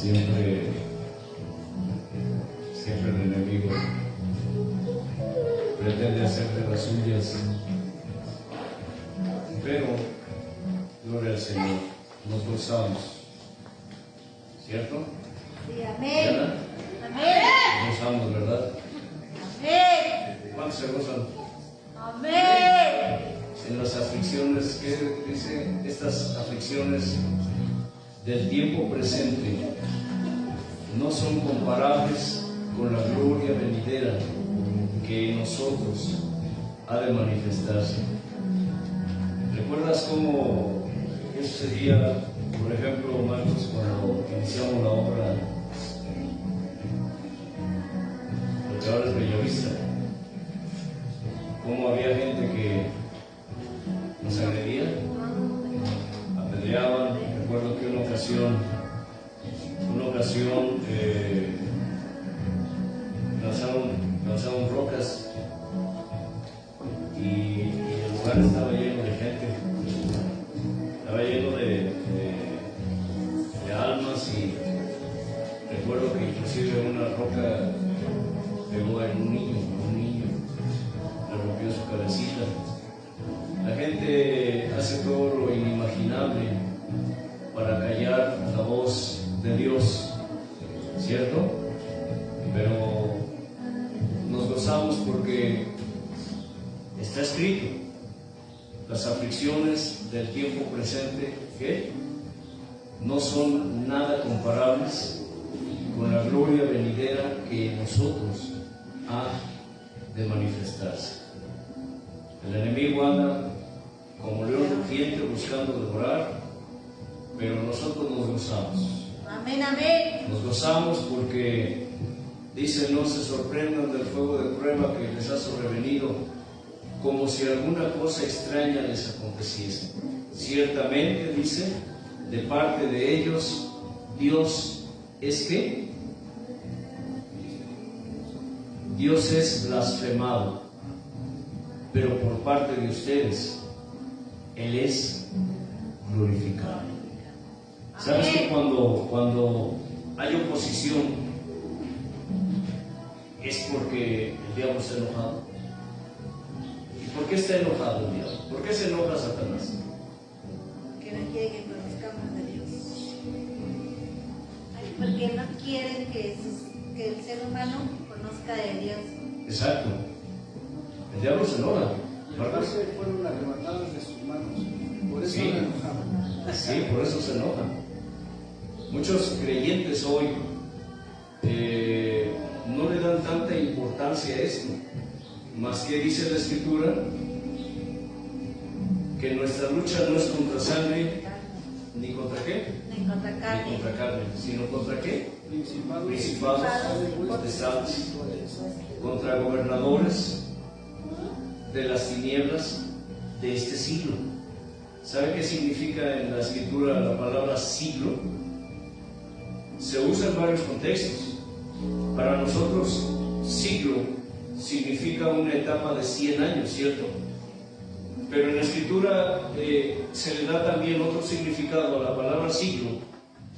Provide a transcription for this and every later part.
Siempre el enemigo pretende hacerte las suyas, pero gloria al Señor, nos gozamos, ¿cierto? Sí, amén. ¿Verdad? Amén. Nos gozamos, ¿verdad? Amén. ¿Cuántos se gozan? Amén. En las aflicciones, ¿qué dice? Estas aflicciones del tiempo presente no son comparables con la gloria venidera que en nosotros ha de manifestarse. ¿Recuerdas cómo eso sería, por ejemplo, Marcos, cuando iniciamos la obra, lo que ahora es Bellavista? Cómo había gente que nos agredía, apedreaban. Recuerdo que una ocasión lanzaron rocas y el lugar estaba lleno de gente, estaba lleno de almas, y recuerdo que inclusive una roca pegó en un niño, le rompió su cabecita. La gente hace todo lo inimaginable para callar la voz de Dios, ¿cierto? Pero nos gozamos porque está escrito: las aflicciones del tiempo presente, ¿qué? No son nada comparables con la gloria venidera que en nosotros ha de manifestarse. El enemigo anda como león rugiente buscando devorar, pero nosotros nos gozamos. Amén, amén. Nos gozamos porque dice: no se sorprendan del fuego de prueba que les ha sobrevenido, como si alguna cosa extraña les aconteciese. Ciertamente, dice, de parte de ellos, Dios es ¿qué? Dios es blasfemado, pero por parte de ustedes, Él es glorificado. ¿Sabes que cuando hay oposición es porque el diablo está enojado? ¿Y por qué está enojado el diablo? ¿Por qué se enoja Satanás? Que no quieren que conozcamos de Dios. Porque no quieren que el ser humano conozca de Dios. Exacto. El diablo se enoja. Las fueron arrebatadas de sus manos. Por eso Sí. se enojaban. Sí, por eso se enoja. Muchos creyentes hoy no le dan tanta importancia a esto, más que dice la Escritura que nuestra lucha no es contra sangre, ni contra qué, Ni contra ni carne. contra carne, sino contra qué, principados, potestades, contra gobernadores de las tinieblas de este siglo. ¿Sabe qué significa en la Escritura la palabra siglo? Se usa en varios contextos. Para nosotros, siglo significa una etapa de 100 años, ¿cierto? Pero en la Escritura se le da también otro significado a la palabra siglo,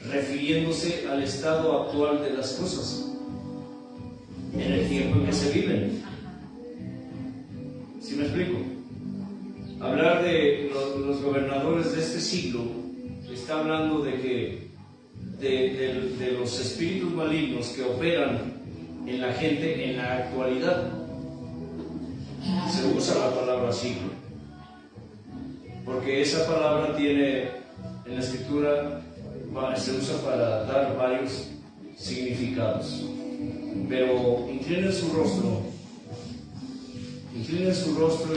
refiriéndose al estado actual de las cosas, en el tiempo en que se viven. ¿Sí me explico? Hablar de los gobernadores de este siglo está hablando de que de los espíritus malignos que operan en la gente en la actualidad. Se usa la palabra siglo, porque esa palabra tiene en la Escritura, se usa para dar varios significados. Pero inclinen su rostro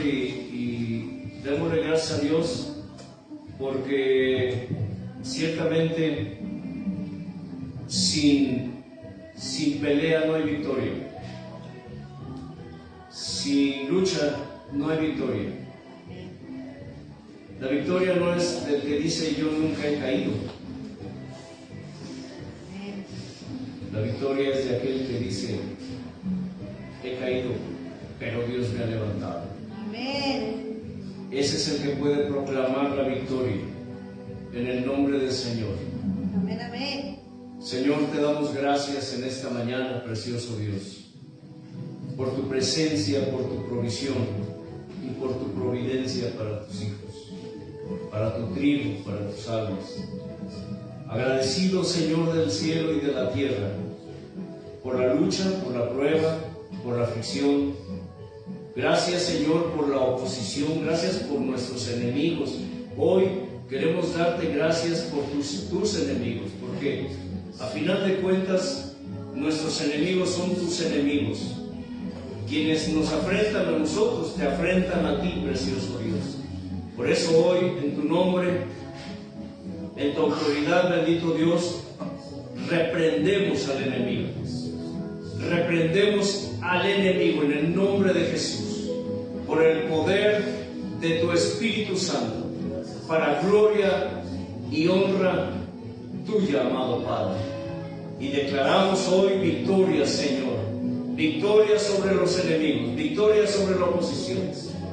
y démosle gracias a Dios, porque ciertamente sin pelea no hay victoria, sin lucha no hay victoria. La victoria no es del que dice yo nunca he caído. La victoria es de aquel que dice he caído, pero Dios me ha levantado. Amén. Ese es el que puede proclamar la victoria en el nombre del Señor. Amén, amén. Señor, te damos gracias en esta mañana, precioso Dios, por tu presencia, por tu provisión y por tu providencia para tus hijos, para tu tribu, para tus almas. Agradecido, Señor del cielo y de la tierra, por la lucha, por la prueba, por la aflicción. Gracias, Señor, por la oposición, gracias por nuestros enemigos. Hoy queremos darte gracias por tus enemigos, porque a final de cuentas nuestros enemigos son tus enemigos. Quienes nos afrentan a nosotros, te afrentan a ti, precioso Dios. Por eso hoy, en tu nombre, en tu autoridad, bendito Dios, reprendemos al enemigo. Reprendemos al enemigo en el nombre de Jesús, por el poder de tu Espíritu Santo, para gloria y honra tuya, amado Padre. Y declaramos hoy victoria, Señor, victoria sobre los enemigos, victoria sobre la oposición.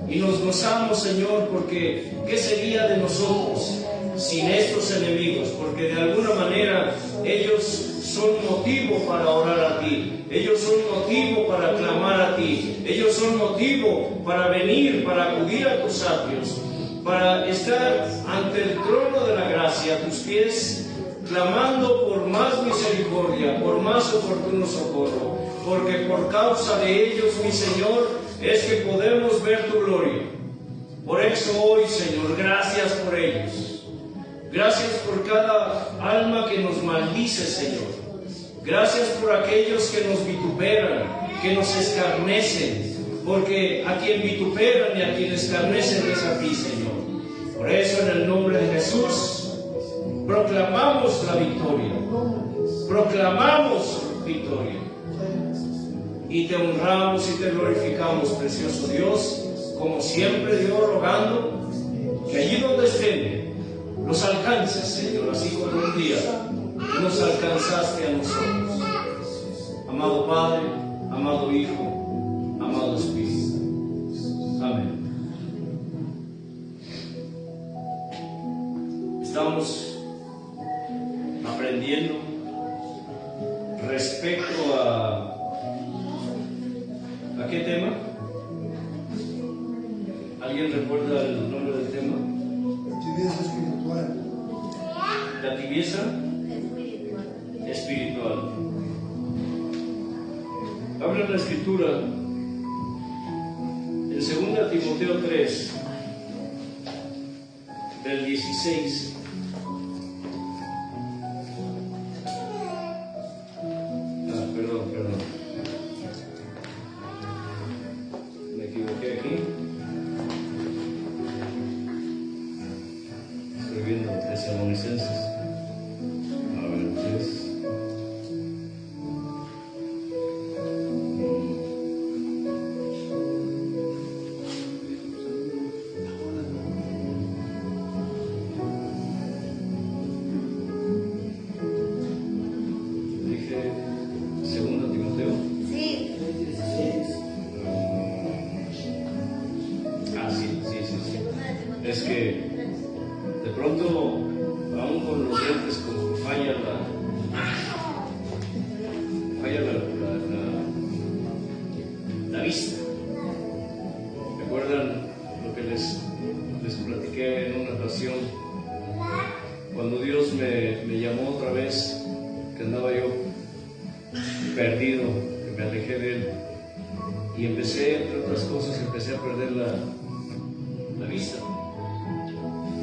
Y nos gozamos, Señor, porque ¿qué sería de nosotros sin estos enemigos? Porque de alguna manera ellos son motivo para orar a ti, ellos son motivo para clamar a ti, ellos son motivo para venir, para acudir a tus atrios, para estar ante el trono de la gracia a tus pies, clamando por más misericordia, por más oportuno socorro, porque por causa de ellos, mi Señor, es que podemos ver tu gloria. Por eso hoy, Señor, gracias por ellos. Gracias por cada alma que nos maldice, Señor. Gracias por aquellos que nos vituperan, que nos escarnecen, porque a quien vituperan y a quien escarnecen es a ti, Señor. Por eso, en el nombre de Jesús, proclamamos la victoria. Proclamamos victoria. Y te honramos y te glorificamos, precioso Dios, como siempre, Dios, rogando que allí donde estén, los alcances, Señor, así como un día nos alcanzaste a nosotros. Amado Padre, amado Hijo, amado Espíritu. Amén. Estamos aprendiendo respecto a qué tema. ¿Alguien recuerda el nombre del tema? La tibieza espiritual. La tibieza espiritual. Habla la Escritura en 2 Timoteo 3, del 16. Perdón. Me equivoqué aquí. Estoy viendo Tesalonicenses. A ver, pues. Dije 2 Timoteo. Sí. Sí. Es que de pronto, aún con los dientes, como falla la vista. ¿Recuerdan lo que les platiqué en una ocasión? Cuando Dios me llamó otra vez, que andaba yo perdido, que me alejé de Él, y empecé, entre otras cosas, a perder la vista.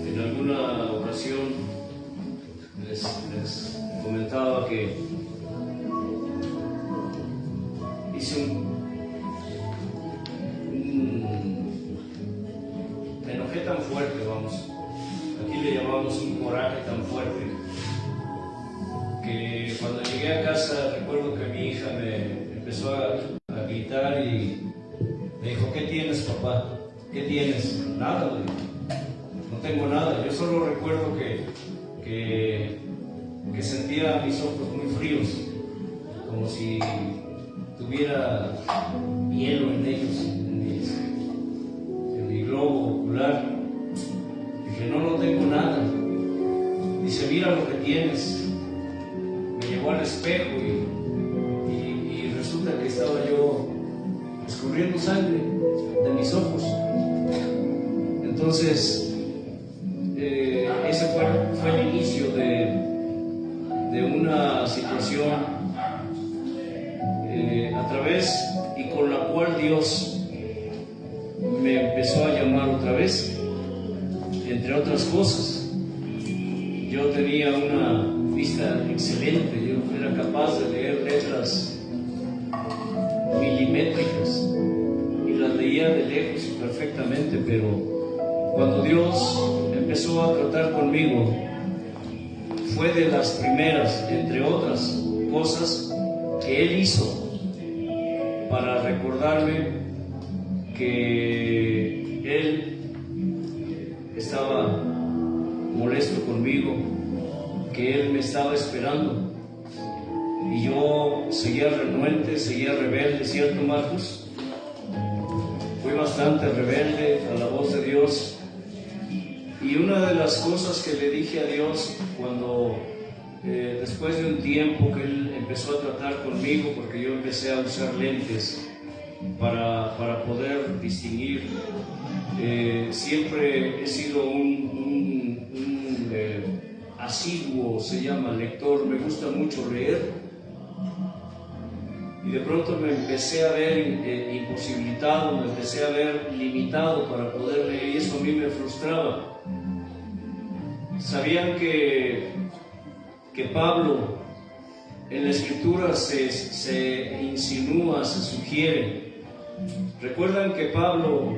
En alguna ocasión les comentaba que hice me enojé tan fuerte, aquí le llamamos un coraje tan fuerte, que cuando llegué a casa recuerdo que mi hija me empezó a gritar y me dijo: ¿qué tienes, papá? ¿Qué tienes? Nada, le dije. No tengo nada. Yo solo recuerdo que sentía mis ojos muy fríos, como si tuviera hielo en ellos, en mi globo ocular. Dije: no tengo nada. Dice: mira lo que tienes. Me llegó al espejo y resulta que estaba yo escurriendo sangre de mis ojos. Entonces, ese fue el inicio de una situación a través y con la cual Dios me empezó a llamar otra vez, entre otras cosas. Yo tenía una vista excelente, yo era capaz de leer letras milimétricas y las leía de lejos perfectamente, pero cuando Dios empezó a tratar conmigo, fue de las primeras, entre otras cosas, que Él hizo para recordarme que Él estaba molesto conmigo, que Él me estaba esperando. Y yo seguía renuente, seguía rebelde, ¿cierto, Marcos? Fui bastante rebelde a la voz de Dios. Y una de las cosas que le dije a Dios cuando, después de un tiempo que Él empezó a tratar conmigo, porque yo empecé a usar lentes para poder distinguir, siempre he sido un asiduo, se llama, lector, me gusta mucho leer. Y de pronto me empecé a ver imposibilitado, me empecé a ver limitado para poder leer, y eso a mí me frustraba. ¿Sabían que Pablo en la Escritura se insinúa, se sugiere? ¿Recuerdan que Pablo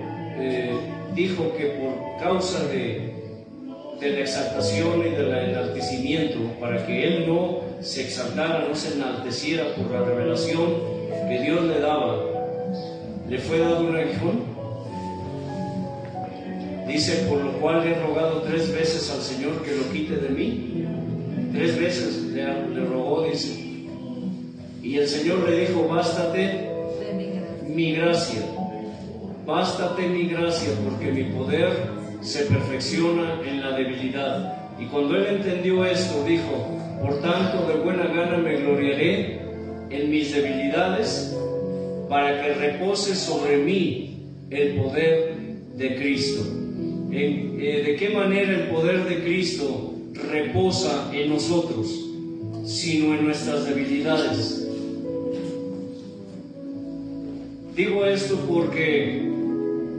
dijo que por causa de la exaltación y del enaltecimiento, para que él no se exaltara, no se enalteciera por la revelación que Dios le daba, le fue dado un aguijón? Dice, por lo cual le he rogado 3 veces al Señor que lo quite de mí. 3 veces le rogó, dice. Y el Señor le dijo, bástate mi gracia. Bástate mi gracia, porque mi poder se perfecciona en la debilidad. Y cuando él entendió esto, dijo, por tanto, de buena gana me gloriaré en mis debilidades, para que repose sobre mí el poder de Cristo. ¿De qué manera el poder de Cristo reposa en nosotros, sino en nuestras debilidades? Digo esto porque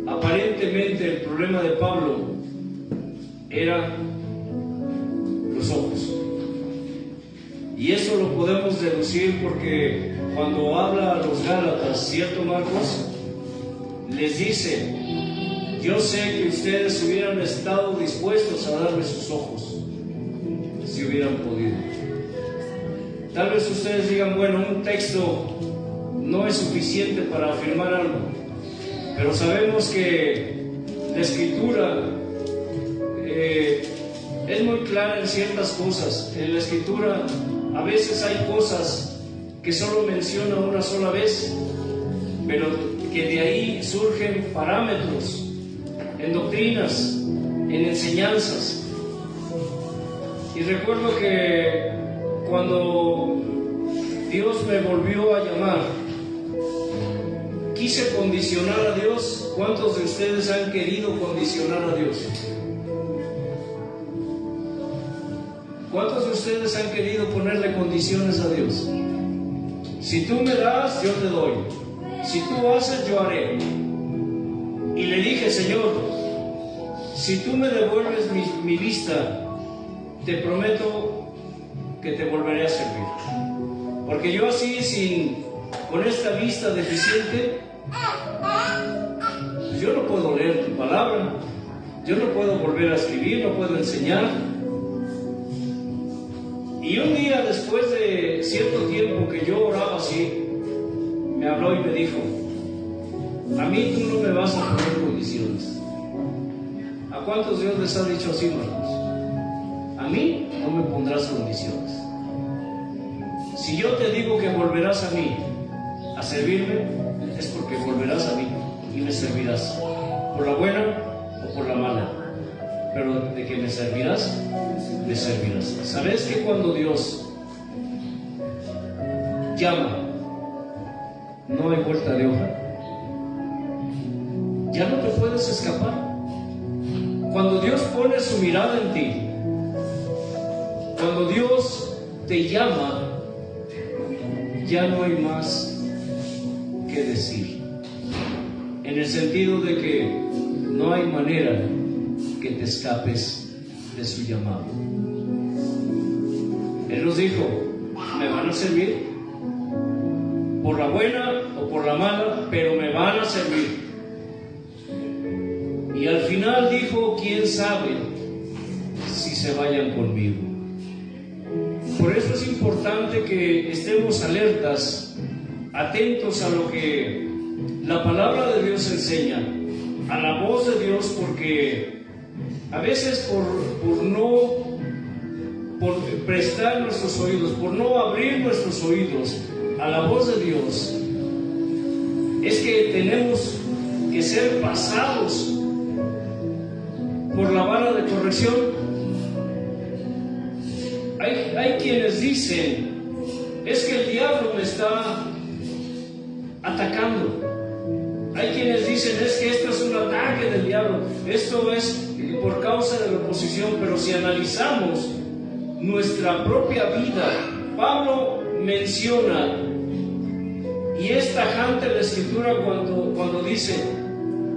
aparentemente el problema de Pablo era los ojos. Y eso lo podemos deducir porque cuando habla a los Gálatas, ¿cierto, Marcos? Les dice, yo sé que ustedes hubieran estado dispuestos a darme sus ojos, si hubieran podido. Tal vez ustedes digan, bueno, un texto no es suficiente para afirmar algo, pero sabemos que la Escritura es muy clara en ciertas cosas. En la Escritura a veces hay cosas que solo menciona una sola vez, pero que de ahí surgen parámetros en doctrinas, en enseñanzas. Y recuerdo que cuando Dios me volvió a llamar, quise condicionar a Dios. ¿Cuántos de ustedes han querido condicionar a Dios? ¿Cuántos de ustedes han querido ponerle condiciones a Dios? Si tú me das, yo te doy. Si tú haces, yo haré. Y le dije, Señor, si tú me devuelves mi vista, te prometo que te volveré a servir. Porque yo así, con esta vista deficiente, yo no puedo leer tu palabra, yo no puedo volver a escribir, no puedo enseñar. Y un día, después de cierto tiempo que yo oraba así, me habló y me dijo, a mí tú no me vas a poner condiciones. ¿A cuántos Dios les ha dicho así, hermanos? A mí no me pondrás condiciones. Si yo te digo que volverás a mí a servirme, es porque volverás a mí y me servirás, por la buena o por la mala, pero de que me servirás, me servirás. ¿Sabes que cuando Dios llama, no hay vuelta de hoja. Ya no te puedes escapar. Cuando Dios pone su mirada en ti, cuando Dios te llama, ya no hay más que decir. En el sentido de que no hay manera que te escapes de su llamado. Él nos dijo, me van a servir por la buena o por la mala, pero me van a servir. Y al final dijo, quién sabe si se vayan conmigo. Por eso es importante que estemos alertas, atentos a lo que la palabra de Dios enseña, a la voz de Dios, porque a veces por prestar nuestros oídos, por no abrir nuestros oídos a la voz de Dios, es que tenemos que ser pasados por la vara de corrección. Hay quienes dicen, es que el diablo me está atacando. Hay quienes dicen, es que esto es un ataque del diablo, esto es por causa de la oposición. Pero si analizamos nuestra propia vida, Pablo menciona, y es tajante la Escritura cuando dice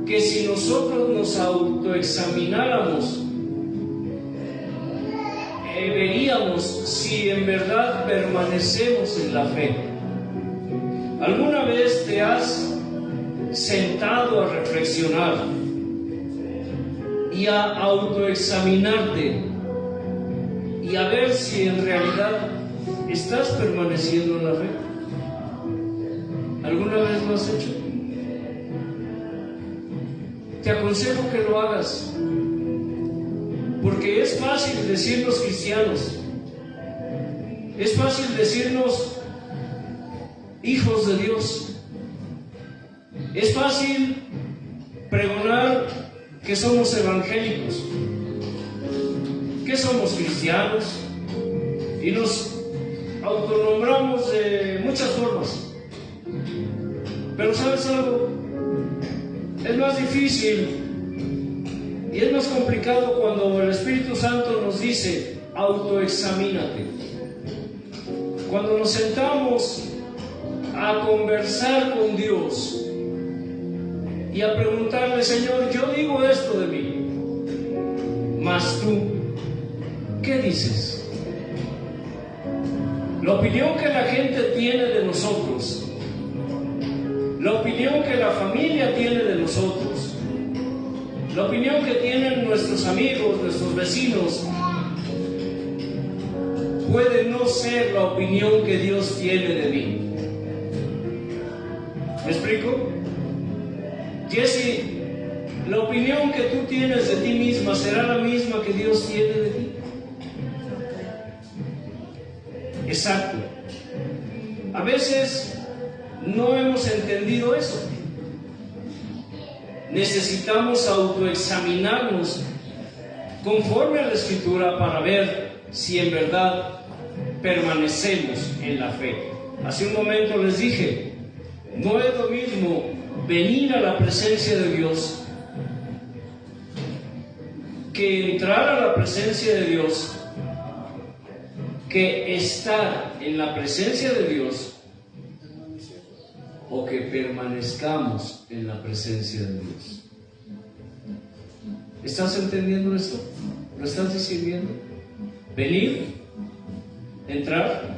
que si nosotros nos autoexamináramos, veríamos si en verdad permanecemos en la fe. ¿Alguna vez te has sentado a reflexionar y a autoexaminarte y a ver si en realidad estás permaneciendo en la fe? ¿Alguna vez lo has hecho? Te aconsejo que lo hagas, porque es fácil decirnos cristianos, es fácil decirnos hijos de Dios, es fácil pregonar que somos evangélicos, que somos cristianos, y nos autonombramos de muchas formas. Pero ¿sabes algo? Es más difícil y es más complicado cuando el Espíritu Santo nos dice, autoexamínate. Cuando nos sentamos a conversar con Dios y a preguntarle, Señor, yo digo esto de mí, mas tú, ¿qué dices? La opinión que la gente tiene de nosotros, la opinión que la familia tiene de nosotros, la opinión que tienen nuestros amigos, nuestros vecinos, puede no ser la opinión que Dios tiene de mí. ¿Me explico? Jesse, la opinión que tú tienes de ti misma será la misma que Dios tiene de ti. Exacto. A veces no hemos entendido eso. Necesitamos autoexaminarnos conforme a la Escritura para ver si en verdad permanecemos en la fe. Hace un momento les dije, no es lo mismo venir a la presencia de Dios que entrar a la presencia de Dios, que estar en la presencia de Dios, o que permanezcamos en la presencia de Dios. ¿Estás entendiendo esto? ¿Lo estás discerniendo? Venir, entrar,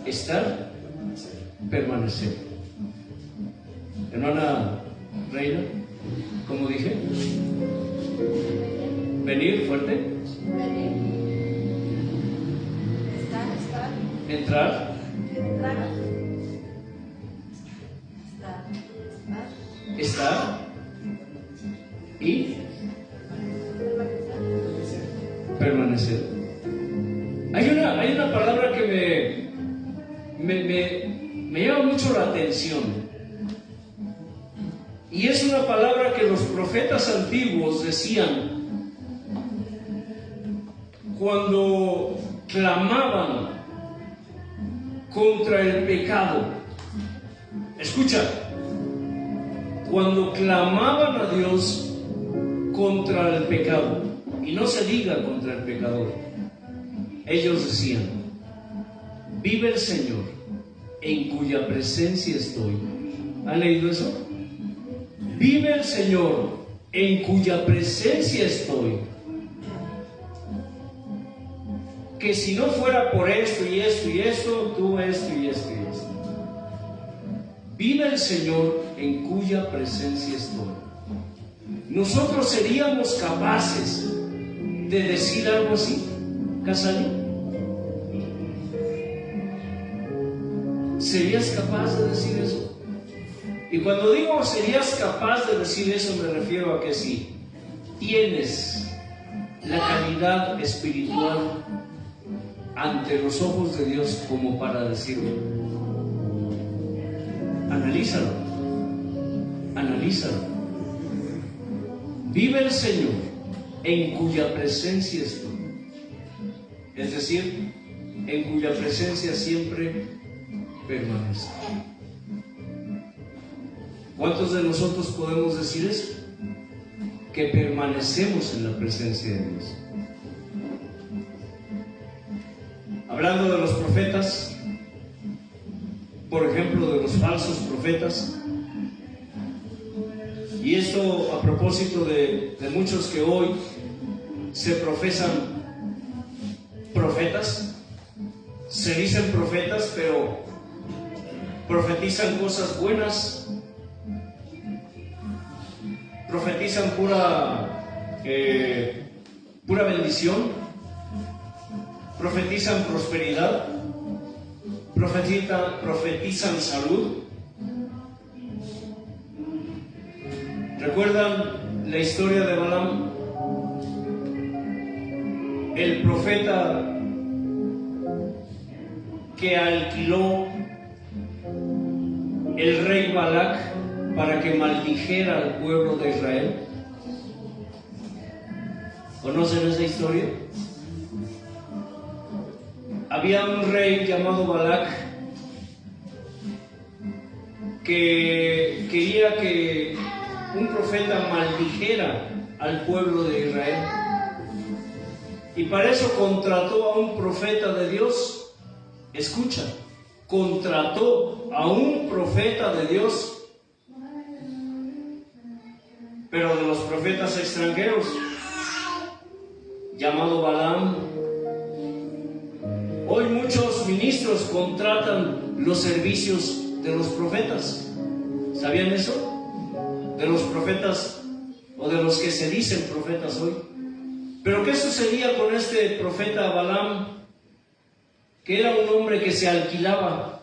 estar, permanecer. Hermana Reina, ¿cómo dije? Venir fuerte. Venir. Estar. Entrar. Estar y permanecer. Hay una palabra que me llama mucho la atención, y es una palabra que los profetas antiguos decían cuando clamaban contra el pecado. Escucha, cuando clamaban a Dios contra el pecado, y no se diga contra el pecador, ellos decían: vive el Señor, en cuya presencia estoy. ¿Han leído eso? Vive el Señor, en cuya presencia estoy. Que si no fuera por esto y esto y esto, tú esto y esto y esto. Vive el Señor, en cuya presencia estoy. Nosotros seríamos capaces de decir algo así, Casali. ¿Serías capaz de decir eso? Y cuando digo serías capaz de decir eso, me refiero a que si tienes la calidad espiritual ante los ojos de Dios como para decirlo. Analízalo. Analízalo. Vive el Señor, en cuya presencia estoy. Es decir, en cuya presencia siempre permanezco. ¿Cuántos de nosotros podemos decir eso? Que permanecemos en la presencia de Dios. Hablando de los profetas, por ejemplo, de los falsos profetas, y esto a propósito de muchos que hoy se profesan profetas, se dicen profetas, pero profetizan cosas buenas, profetizan pura bendición, profetizan prosperidad, profetizan salud. ¿Recuerdan la historia de Balaam? El profeta que alquiló el rey Balac para que maldijera al pueblo de Israel. ¿Conocen esa historia? Había un rey llamado Balac que quería que un profeta maldijera al pueblo de Israel, y para eso contrató a un profeta de Dios. Escucha, contrató a un profeta de Dios, pero de los profetas extranjeros, llamado Balaam. Hoy muchos ministros contratan los servicios de los profetas. ¿Sabían eso? De los profetas, o de los que se dicen profetas hoy. Pero ¿qué sucedía con este profeta Balaam? Que era un hombre que se alquilaba.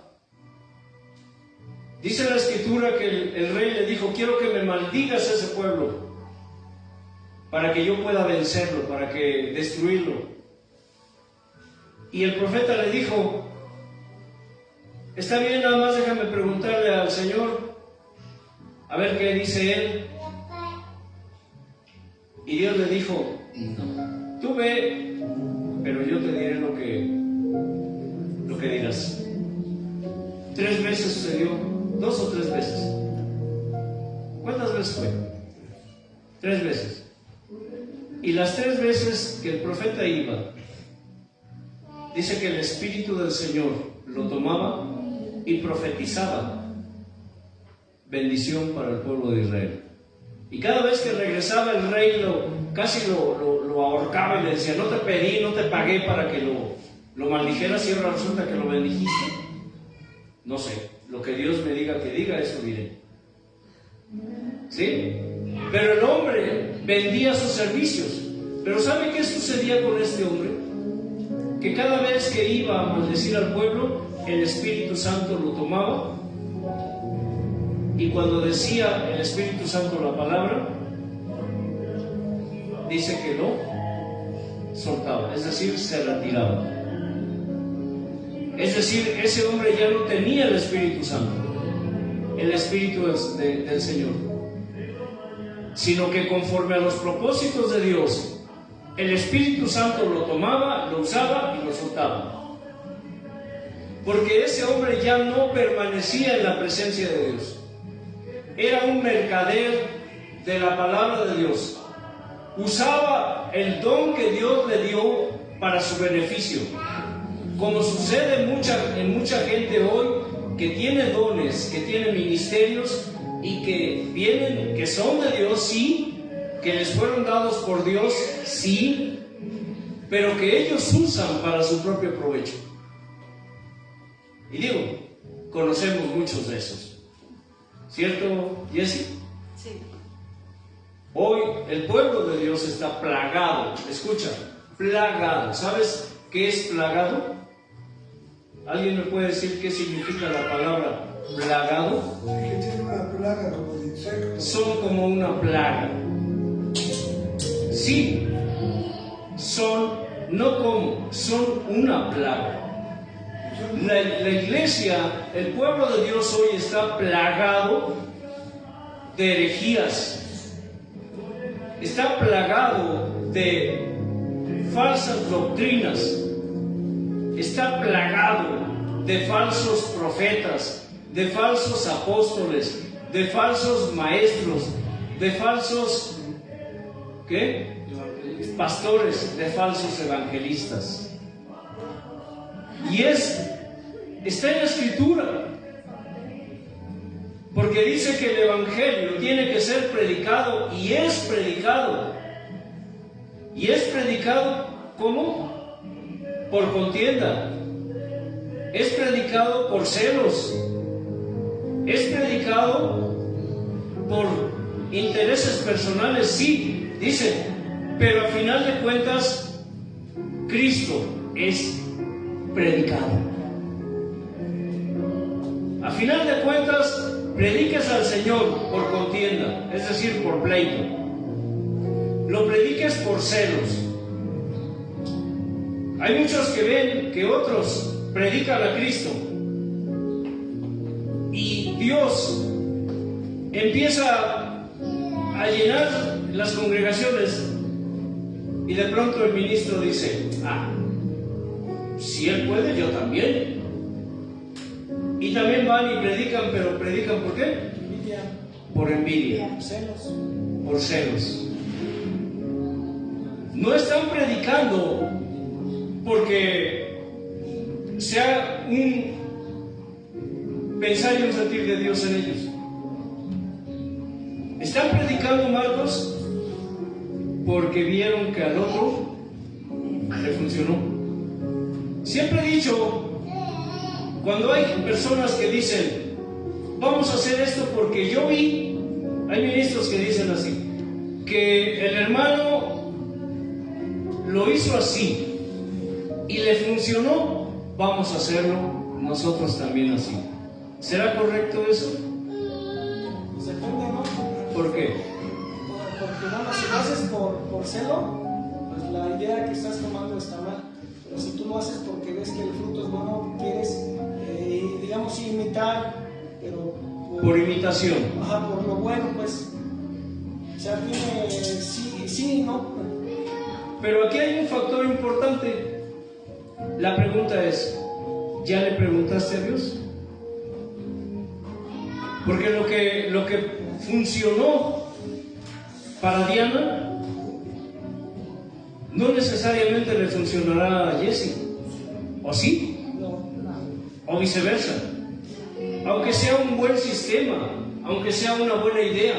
Dice la escritura que el rey le dijo: quiero que me maldigas a ese pueblo para que yo pueda vencerlo, para que destruirlo. Y el profeta le dijo: está bien, nada más déjame preguntarle al Señor a ver qué dice él. Y Dios le dijo: no, tú ve, pero yo te diré lo que dirás. 3 veces sucedió, 2 o 3 veces. ¿Cuántas veces fue? 3 veces. Y las 3 veces que el profeta iba, dice que el Espíritu del Señor lo tomaba y profetizaba bendición para el pueblo de Israel. Y cada vez que regresaba el rey casi lo ahorcaba y le decía: no te pedí, no te pagué para que lo maldijeras, y ahora resulta que lo bendijiste. No sé, lo que Dios me diga que diga, eso diré. ¿Sí? Pero el hombre vendía sus servicios. Pero ¿sabe qué sucedía con este hombre? Que cada vez que iba a maldecir al pueblo, el Espíritu Santo lo tomaba, y cuando decía el Espíritu Santo la palabra, dice que lo soltaba, es decir, se retiraba. Es decir, ese hombre ya no tenía el Espíritu Santo, el Espíritu del Señor, sino que conforme a los propósitos de Dios, el Espíritu Santo lo tomaba, lo usaba y lo soltaba. porque ese hombre ya no permanecía en la presencia de Dios. Era un mercader de la palabra de Dios. Usaba el don que Dios le dio para su beneficio. Como sucede en mucha gente hoy que tiene dones, que tiene ministerios y que son de Dios, sí, que les fueron dados por Dios, sí, pero que ellos usan para su propio provecho. Y digo, conocemos muchos de esos. ¿Cierto, Jesse? Sí. Hoy el pueblo de Dios está plagado. Escucha, plagado. ¿Sabes qué es plagado? ¿Alguien me puede decir qué significa la palabra plagado? Que tiene una plaga como de insectos. Son como una plaga. Sí, no como, son una plaga. La iglesia, el pueblo de Dios hoy está plagado de herejías. Está plagado de falsas doctrinas. Está plagado de falsos profetas, de falsos apóstoles, de falsos maestros, de falsos pastores, de falsos evangelistas. Y está en la Escritura, porque dice que el evangelio tiene que ser predicado, y es predicado. ¿Y es predicado cómo? Por contienda. Es predicado por celos. Es predicado por intereses personales, sí, dice, pero al final de cuentas Cristo es predicado. A final de cuentas, prediques al Señor por contienda, es decir, por pleito. Lo prediques por celos. Hay muchos que ven que otros predican a Cristo y Dios empieza a llenar las congregaciones y de pronto el ministro dice: si él puede, yo también. Y también van y predican, pero ¿predican por qué? Envidia. Por envidia. Celos. Por celos. No están predicando porque sea un pensar y un sentir de Dios en ellos. Están predicando, Marcos, porque vieron que al otro le funcionó. Siempre he dicho, cuando hay personas que dicen, vamos a hacer esto porque yo vi, hay ministros que dicen así, que el hermano lo hizo así y le funcionó, vamos a hacerlo nosotros también así. ¿Será correcto eso? Pues depende, ¿no? ¿Por qué? Porque nada más si lo haces por celo, pues la idea que estás tomando está mal. Pero si tú lo haces porque ves que el fruto es bueno, quieres, digamos, imitar, pero Por imitación. Ajá, por lo bueno, pues. O sea, tiene sí, ¿no? Pero aquí hay un factor importante. La pregunta es, ¿ya le preguntaste a Dios? Porque lo que funcionó para Diana no necesariamente le funcionará a Jesse, ¿o sí? No. O viceversa. Aunque sea un buen sistema, aunque sea una buena idea,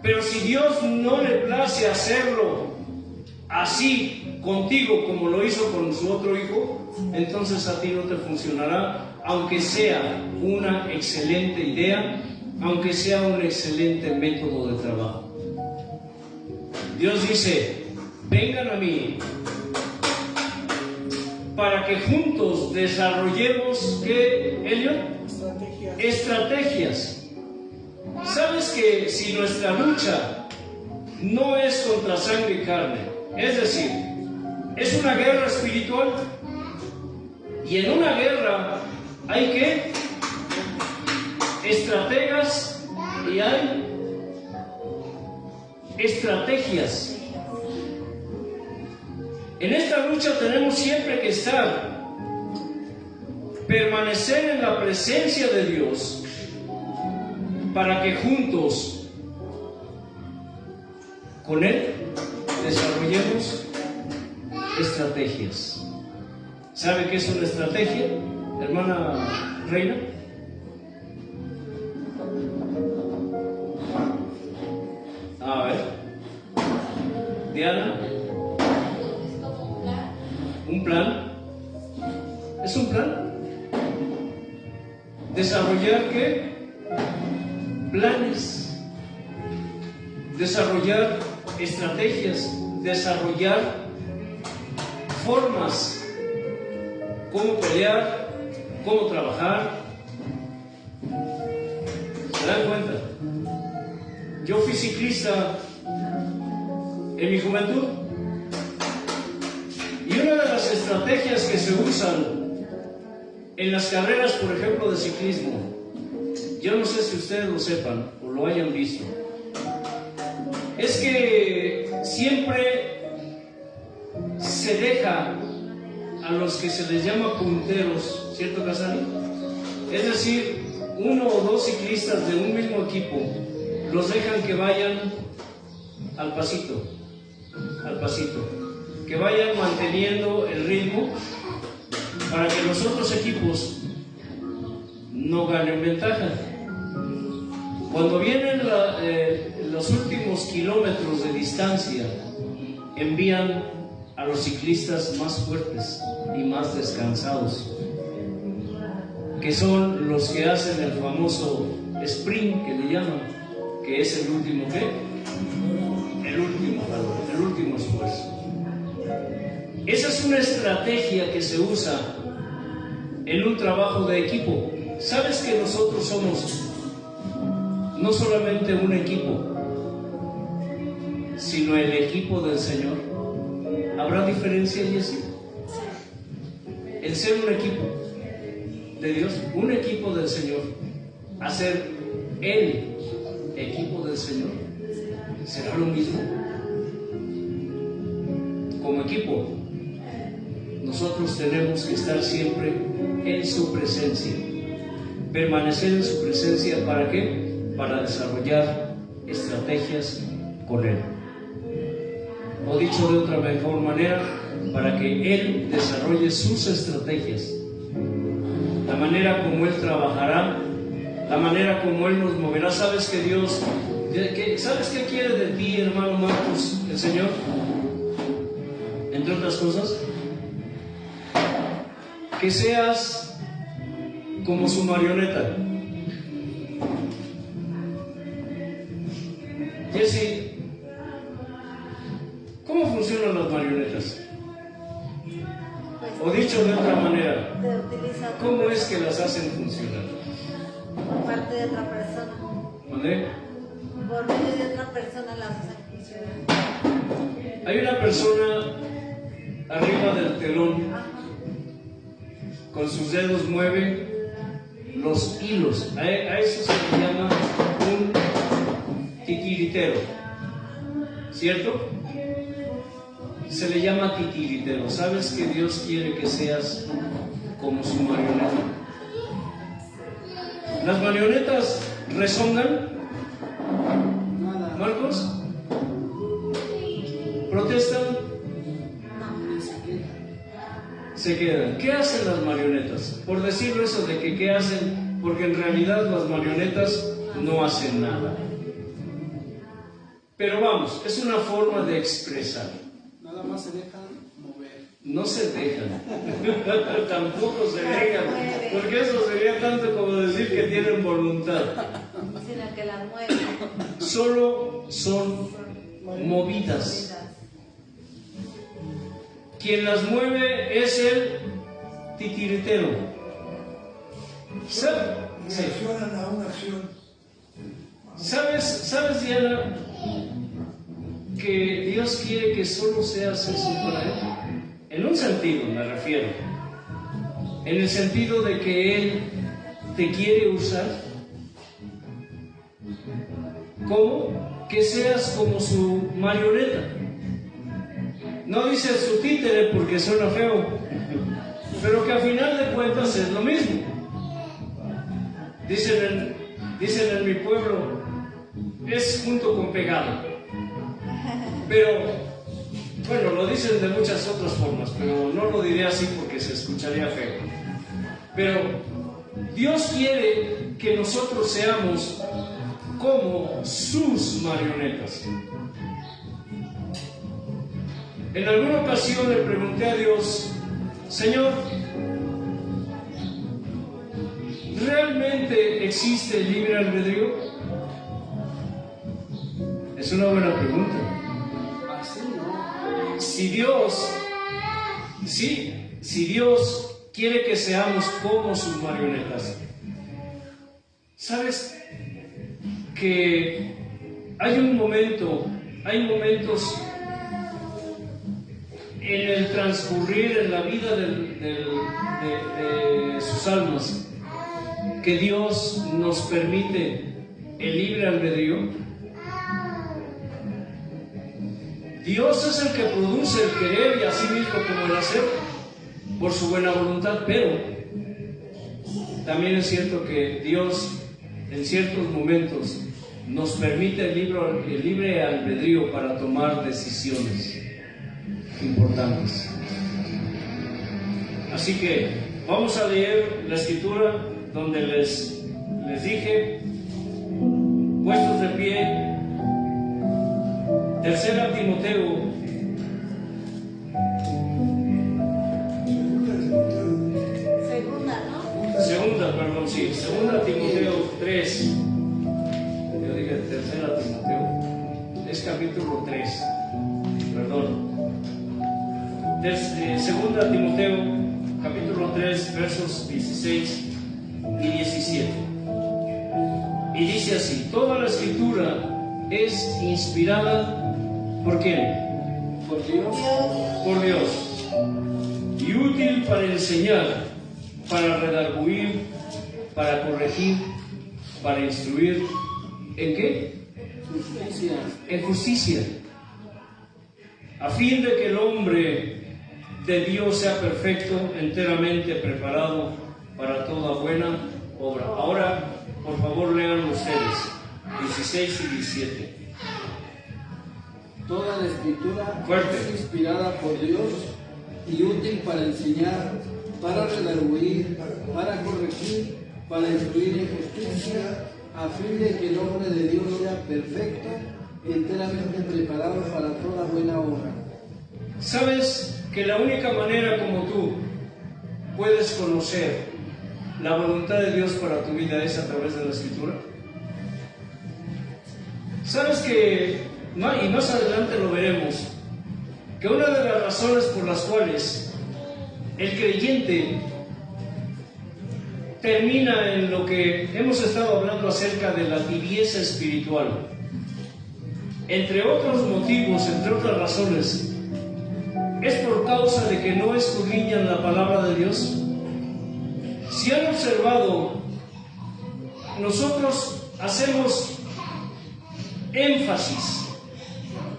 pero si Dios no le place hacerlo así contigo como lo hizo con su otro hijo, entonces a ti no te funcionará, aunque sea una excelente idea, aunque sea un excelente método de trabajo. Dios dice: vengan a mí para que juntos desarrollemos, ¿qué, Elliot? Estrategias. ¿Sabes que si nuestra lucha no es contra sangre y carne, es decir, es una guerra espiritual, y en una guerra hay que estrategas y hay estrategias? En esta lucha tenemos siempre que estar permanecer en la presencia de Dios para que juntos con Él desarrollemos estrategias. ¿Sabe qué es una estrategia, hermana Reina? A ver, Diana. Es como un plan. ¿Un plan? ¿Es un plan? ¿Desarrollar qué? Planes. Desarrollar estrategias. Desarrollar formas. Cómo pelear, cómo trabajar. ¿Se dan cuenta? Yo fui ciclista en mi juventud. Y una de las estrategias que se usan en las carreras, por ejemplo, de ciclismo, yo no sé si ustedes lo sepan o lo hayan visto, es que siempre se deja a los que se les llama punteros, ¿cierto, Casani? Es decir, uno o dos ciclistas de un mismo equipo los dejan que vayan al pasito, que vayan manteniendo el ritmo para que los otros equipos no ganen ventaja. Cuando vienen los últimos kilómetros de distancia, envían a los ciclistas más fuertes y más descansados, que son los que hacen el famoso sprint, que le llaman, que es el último el último esfuerzo. Esa es una estrategia que se usa en un trabajo de equipo. ¿Sabes que nosotros somos no solamente un equipo, sino el equipo del Señor? ¿Habrá diferencia, Jessy? El ser un equipo de Dios, un equipo del Señor, hacer el equipo del Señor, ¿será lo mismo? Como equipo, nosotros tenemos que estar siempre en su presencia, permanecer en su presencia. ¿Para qué? Para desarrollar estrategias con Él. O dicho de otra mejor manera, para que Él desarrolle sus estrategias, la manera como Él trabajará, la manera como Él nos moverá. ¿Sabes que Dios, sabes qué quiere de ti, hermano Marcos, el Señor? Entre otras cosas, que seas como su marioneta. Jessy, ¿cómo funcionan las marionetas? O dicho de otra manera, ¿cómo es que las hacen funcionar? Por parte de otra persona. ¿Vale? Por medio de otra persona las hacen funcionar. Hay una persona arriba del telón, con sus dedos mueve los hilos. A eso se le llama un titiritero, ¿cierto? Se le llama titiritero. ¿Sabes que Dios quiere que seas como su marioneta? ¿Las marionetas rezongan? ¿Marcos? ¿Protestan? Se quedan. ¿Qué hacen las marionetas? Por decirlo eso de que ¿qué hacen? Porque en realidad las marionetas no hacen nada. Pero vamos, es una forma de expresar. Nada más se dejan mover. No se dejan. Tampoco se dejan. Porque eso sería tanto como decir que tienen voluntad. Sino que las mueven. Solo son movidas. Quien las mueve es el titiritero. Reaccionan a una acción. ¿Sabes, Diana, que Dios quiere que solo seas eso para Él? En un sentido me refiero. En el sentido de que Él te quiere usar. ¿Cómo? Que seas como su marioneta. No dice su títere porque suena feo. pero que a final de cuentas es lo mismo. Dicen en mi pueblo, es junto con pegado. Pero, bueno, lo dicen de muchas otras formas, pero no lo diré así porque se escucharía feo. Pero Dios quiere que nosotros seamos como sus marionetas. En alguna ocasión le pregunté a Dios, Señor, ¿realmente existe el libre albedrío? Es una buena pregunta. Así no. Si Dios quiere que seamos como sus marionetas, ¿sabes que hay momentos en el transcurrir en la vida de sus almas que Dios nos permite el libre albedrío? Dios es el que produce el querer y así mismo como el hacer por su buena voluntad, pero también es cierto que Dios en ciertos momentos nos permite el libre albedrío para tomar decisiones importantes. Así que vamos a leer la escritura donde les dije, puestos de pie, 2 Timoteo, segunda Timoteo 3. Yo dije 3 Timoteo, es capítulo 3, perdón. 2 Timoteo, capítulo 3, versos 16 y 17. Y dice así: toda la escritura es inspirada ¿por quién? Por Dios. Por Dios, y útil para enseñar, para redarguir, para corregir, para instruir. ¿En qué? Justicia. En justicia, a fin de que el hombre de Dios sea perfecto, enteramente preparado para toda buena obra. Ahora, por favor, lean ustedes 16 y 17. Toda la escritura Fuerte. es inspirada por Dios y útil para enseñar, para redarguir, para corregir, para instruir en justicia, a fin de que el hombre de Dios sea perfecto, enteramente preparado para toda buena obra. ¿Sabes que la única manera como tú puedes conocer la voluntad de Dios para tu vida es a través de la escritura? ¿Sabes que, y más adelante lo veremos, que una de las razones por las cuales el creyente termina en lo que hemos estado hablando acerca de la tibieza espiritual, entre otros motivos, entre otras razones, es por causa de que no escudriñan la palabra de Dios? Si han observado, nosotros hacemos énfasis,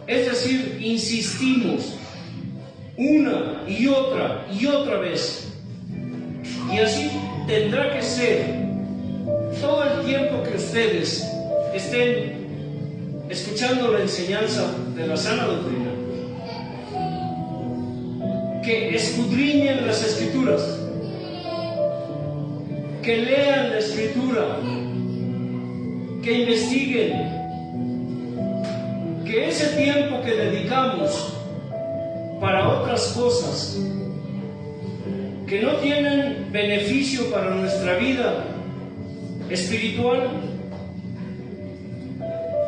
es decir, insistimos una y otra vez, y así tendrá que ser todo el tiempo que ustedes estén escuchando la enseñanza de la sana doctrina, que escudriñen las escrituras, que lean la escritura, que investiguen, que ese tiempo que dedicamos para otras cosas que no tienen beneficio para nuestra vida espiritual,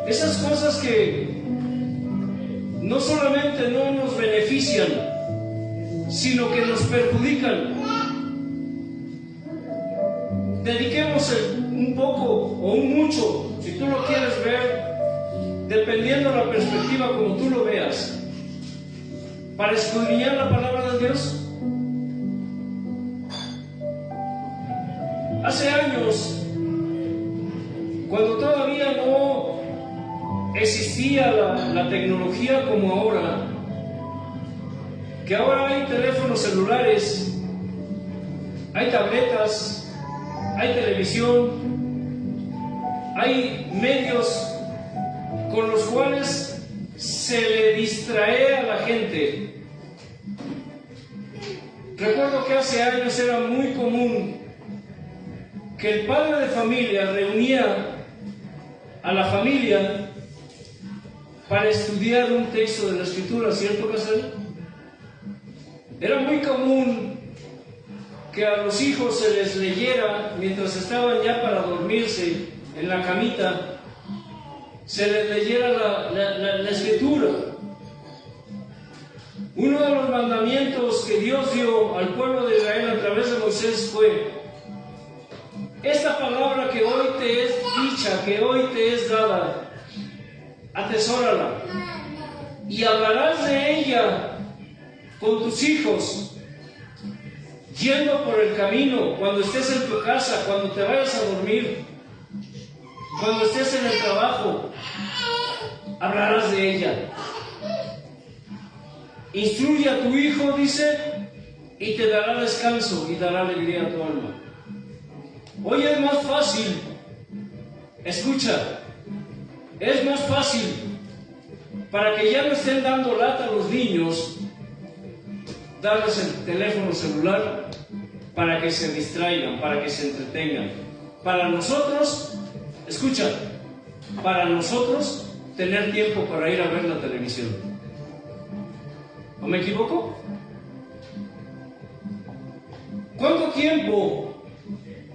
esas cosas que no solamente no nos benefician, sino que nos perjudican, dediquemos un poco o un mucho, si tú lo quieres ver, dependiendo de la perspectiva como tú lo veas, para escudriñar la palabra de Dios. Hace años, cuando todavía no existía la tecnología como ahora, que ahora hay teléfonos celulares hay tabletas, hay televisión, hay medios con los cuales se le distrae a la gente. Recuerdo que hace años era muy común que el padre de familia reunía a la familia para estudiar un texto de la Escritura, ¿cierto, Casal? Era muy común que a los hijos se les leyera, mientras estaban ya para dormirse en la camita, se les leyera la Escritura. Uno de los mandamientos que Dios dio al pueblo de Israel a través de Moisés fue: esta palabra que hoy te es dicha, que hoy te es dada, atesórala, y hablarás de ella con tus hijos, yendo por el camino, cuando estés en tu casa, cuando te vayas a dormir, cuando estés en el trabajo, hablarás de ella. Instruye a tu hijo, dice, y te dará descanso y dará alegría a tu alma. Hoy es más fácil, escucha, es más fácil para que ya no estén dando lata a los niños, darles el teléfono celular para que se distraigan, para que se entretengan. Para nosotros, escucha, para nosotros tener tiempo para ir a ver la televisión. ¿No me equivoco? ¿Cuánto tiempo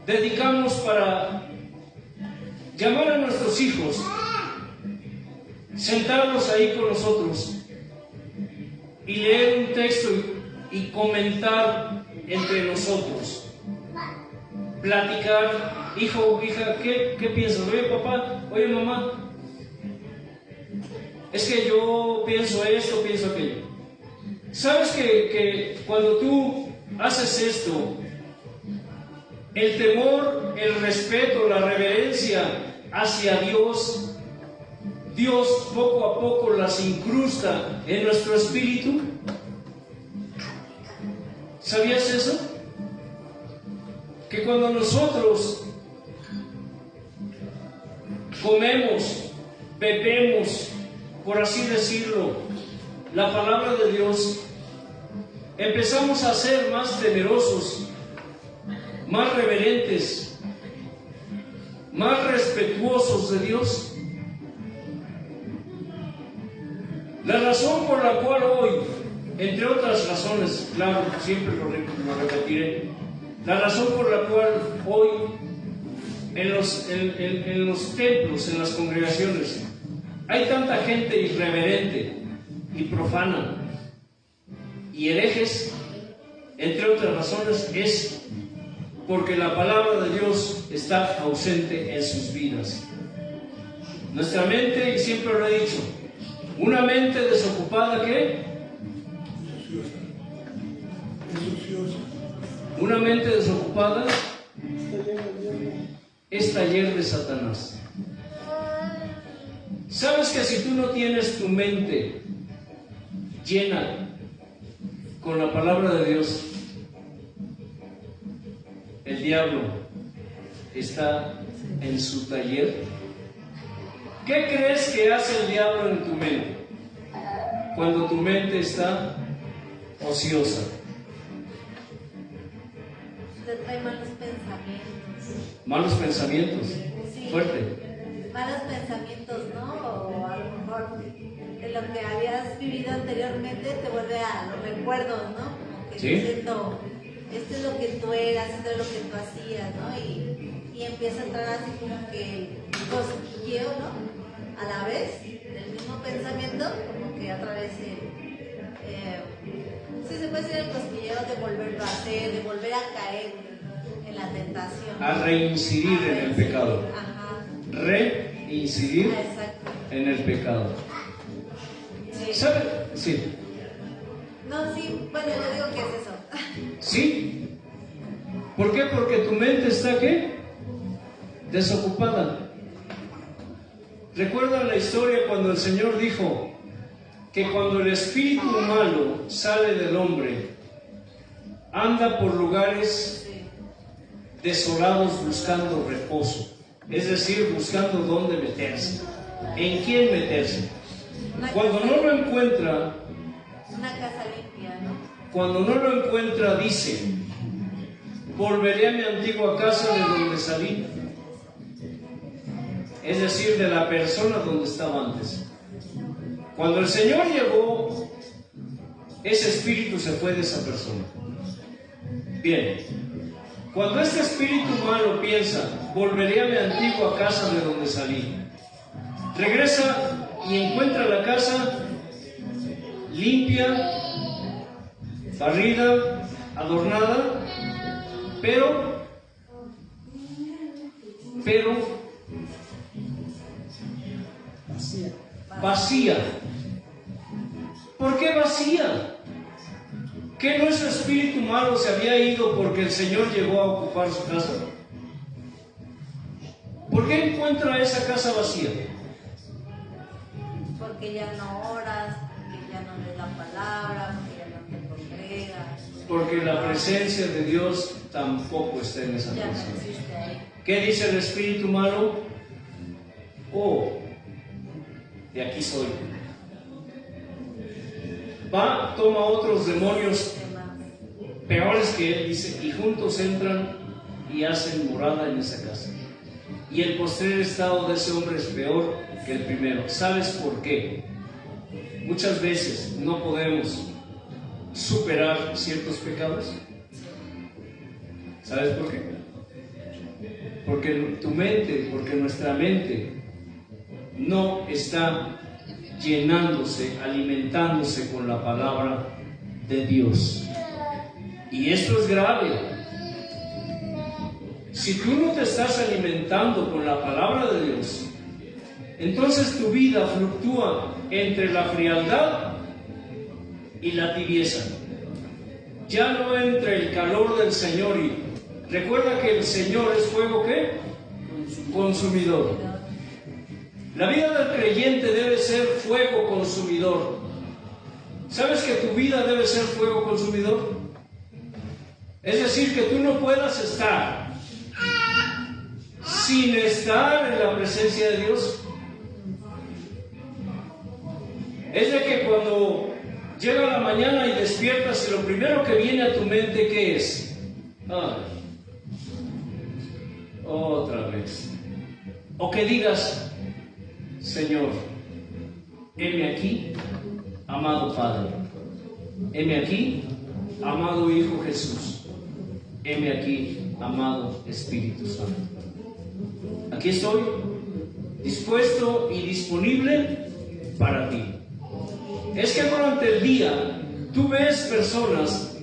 dedicamos para llamar a nuestros hijos, sentarlos ahí con nosotros y leer un texto y comentar entre nosotros? Platicar, hijo, hija, ¿qué piensas? Oye, papá, oye, mamá, es que yo pienso esto, pienso aquello. ¿Sabes que cuando tú haces esto, el temor, el respeto, la reverencia hacia Dios, Dios poco a poco las incrusta en nuestro espíritu? ¿Sabías eso? Que cuando nosotros comemos, bebemos, por así decirlo, la palabra de Dios, empezamos a ser más temerosos, más reverentes, más respetuosos de Dios. La razón por la cual hoy, entre otras razones, claro, siempre lo repetiré, la razón por la cual hoy en los templos, en las congregaciones, hay tanta gente irreverente y profana y herejes, entre otras razones, es porque la palabra de Dios está ausente en sus vidas. Nuestra mente, y siempre lo he dicho, una mente desocupada, ¿qué? Una mente desocupada es taller de Satanás. ¿Sabes que si tú no tienes tu mente llena con la palabra de Dios, el diablo está en su taller? ¿Qué crees que hace el diablo en tu mente cuando tu mente está ociosa? Te trae malos pensamientos. Malos pensamientos. Sí. Fuerte. Malos pensamientos, ¿no? O a lo mejor de lo que habías vivido anteriormente te vuelve a los recuerdos, ¿no? Como que ¿Sí? diciendo, esto es lo que tú eras, esto es lo que tú hacías, ¿no? Y empieza a entrar así como que cosquilleo, ¿no? A la vez, del mismo pensamiento, como que otra vez sí se puede decir el cosquilleo de volverlo a hacer, de volver a caer en la tentación. A reincidir en el pecado. Ajá. Reincidir Exacto. en el pecado. Sí. ¿Sabe? Sí. No, sí, bueno, yo digo que es eso. ¿Sí? ¿Por qué? Porque tu mente está, ¿qué? Desocupada. ¿Recuerdan la historia cuando el Señor dijo que cuando el espíritu malo sale del hombre, anda por lugares desolados buscando reposo, es decir, buscando dónde meterse, en quién meterse. Cuando no lo encuentra, Una casa limpia, ¿no? cuando no lo encuentra, dice: volveré a mi antigua casa de donde salí, es decir, de la persona donde estaba antes. Cuando el Señor llegó, ese espíritu se fue de esa persona. Bien, cuando este espíritu malo piensa: volveré a mi antigua casa de donde salí, regresa y encuentra la casa limpia, barrida, adornada, pero vacía. ¿Por qué vacía? ¿Que nuestro espíritu malo se había ido porque el Señor llegó a ocupar su casa? ¿Por qué encuentra esa casa vacía? Porque ya no oras, porque ya no lees la palabra, porque ya no te congregas. Porque la presencia de Dios tampoco está en esa Ya no persona. existe ahí. ¿Qué dice el espíritu malo? Oh, de aquí soy. Va, toma otros demonios peores que él, dice, y juntos entran y hacen morada en esa casa. Y el postrer estado de ese hombre es peor que el primero. ¿Sabes por qué? Muchas veces no podemos superar ciertos pecados. ¿Sabes por qué? Porque tu mente, porque nuestra mente no está llenándose, alimentándose con la palabra de Dios. Y esto es grave. Si tú no te estás alimentando con la palabra de Dios, entonces tu vida fluctúa entre la frialdad y la tibieza. Ya no entre el calor del Señor. Y recuerda que el Señor es fuego, ¿qué? Consumidor. La vida del creyente debe ser fuego consumidor. ¿Sabes que tu vida debe ser fuego consumidor? Es decir, que tú no puedas estar sin estar en la presencia de Dios. Es de que cuando llega la mañana y despiertas, y lo primero que viene a tu mente, ¿qué es? Otra vez. O que digas: Señor, heme aquí, amado Padre. Heme aquí, amado Hijo Jesús. Heme aquí, amado Espíritu Santo. Aquí estoy, dispuesto y disponible para ti. Es que durante el día tú ves personas,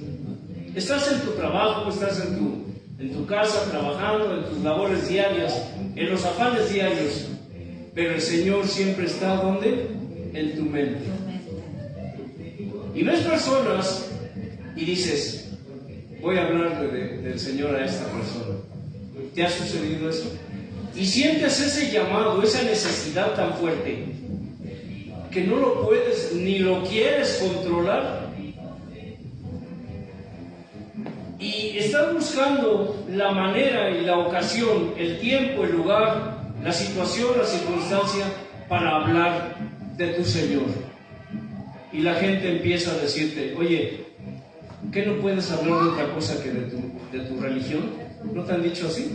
estás en tu trabajo, estás en tu casa trabajando, en tus labores diarias, en los afanes diarios, pero el Señor siempre está ¿dónde? En tu mente. Y ves personas y dices: voy a hablarle del Señor a esta persona. ¿Te ha sucedido eso? Y sientes ese llamado, esa necesidad tan fuerte, que no lo puedes ni lo quieres controlar. Y estás buscando la manera y la ocasión, el tiempo, el lugar, la situación, la circunstancia para hablar de tu Señor. Y la gente empieza a decirte: oye, ¿qué no puedes hablar de otra cosa que de tu religión? ¿No te han dicho así?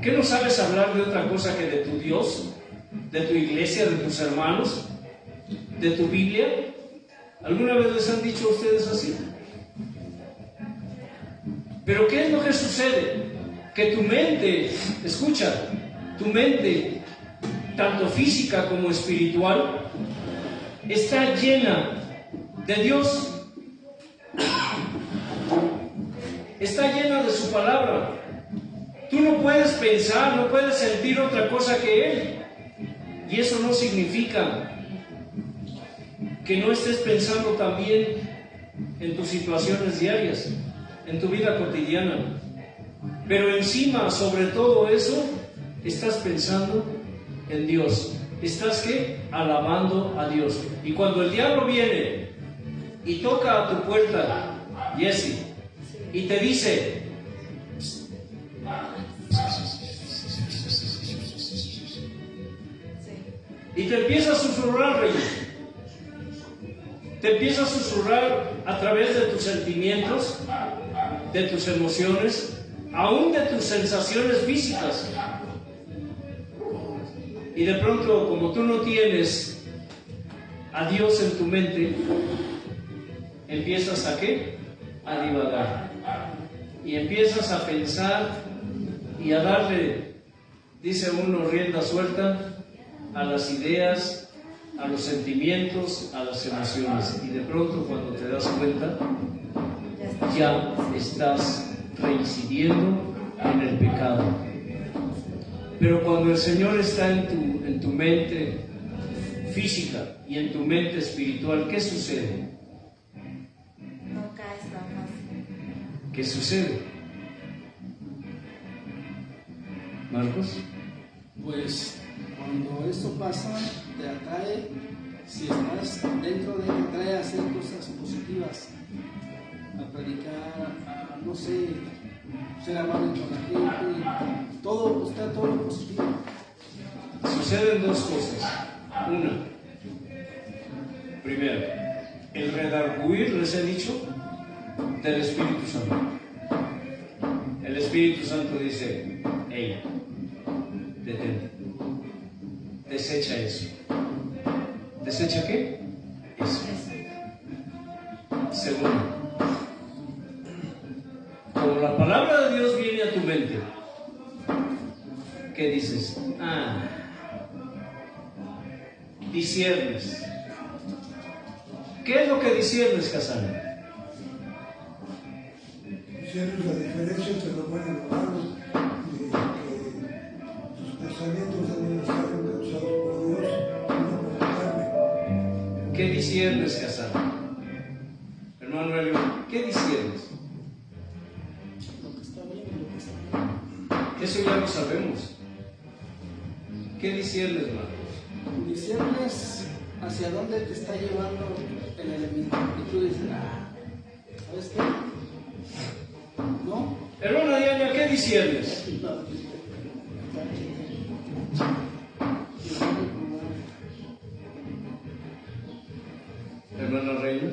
¿Qué no sabes hablar de otra cosa que de tu Dios, de tu iglesia, de tus hermanos, de tu Biblia? ¿Alguna vez les han dicho a ustedes así? Pero ¿qué es lo que sucede? Que tu mente, escucha, tu mente, tanto física como espiritual, está llena de Dios. Está llena de su palabra. Tú no puedes pensar, no puedes sentir otra cosa que Él. Y eso no significa que no estés pensando también en tus situaciones diarias, en tu vida cotidiana. Pero encima, sobre todo eso, estás pensando en Dios. Estás ¿qué? Alabando a Dios. Y cuando el diablo viene y toca a tu puerta, Jesse, y te dice: te empieza a susurrar, Reyes. Te empieza a susurrar a través de tus sentimientos, de tus emociones, aún de tus sensaciones físicas. Y de pronto, como tú no tienes a Dios en tu mente, empiezas ¿a qué? A divagar. Y empiezas a pensar y a darle, dice uno, rienda suelta a las ideas, a los sentimientos, a las emociones. Y de pronto, cuando te das cuenta, ya estás reincidiendo en el pecado. Pero cuando el Señor está en tu mente física y en tu mente espiritual, ¿qué sucede? No caes tan fácil. ¿Qué sucede? Marcos. Pues cuando esto pasa, te atrae, si estás dentro de él, te atrae a hacer cosas positivas, a predicar, a, no sé, ser amable con la gente, todo, está todo lo positivo. Suceden dos cosas. Una, primero, el redarguir, les he dicho, del Espíritu Santo. El Espíritu Santo dice: hey, detente, desecha eso. ¿Desecha qué? Eso. Segundo, como la palabra de Dios viene a tu mente, ¿qué dices? Disciernes. ¿Qué es lo que disciernes, Casano? Disciernes la diferencia entre lo bueno y lo malo, y que tus pensamientos deben estar encabezados por Dios y no por la carne. ¿Qué disciernes, Casano? Hermano Elio, ¿qué disciernes? Lo que está bien y lo que está mal. Eso ya lo sabemos. ¿Qué disciernes, Marcos? Discernes hacia dónde te está llevando el enemigo. Y tú dices, ¿sabes qué? ¿No? Hermana Diana, ¿qué disciernes? Hermana Reina,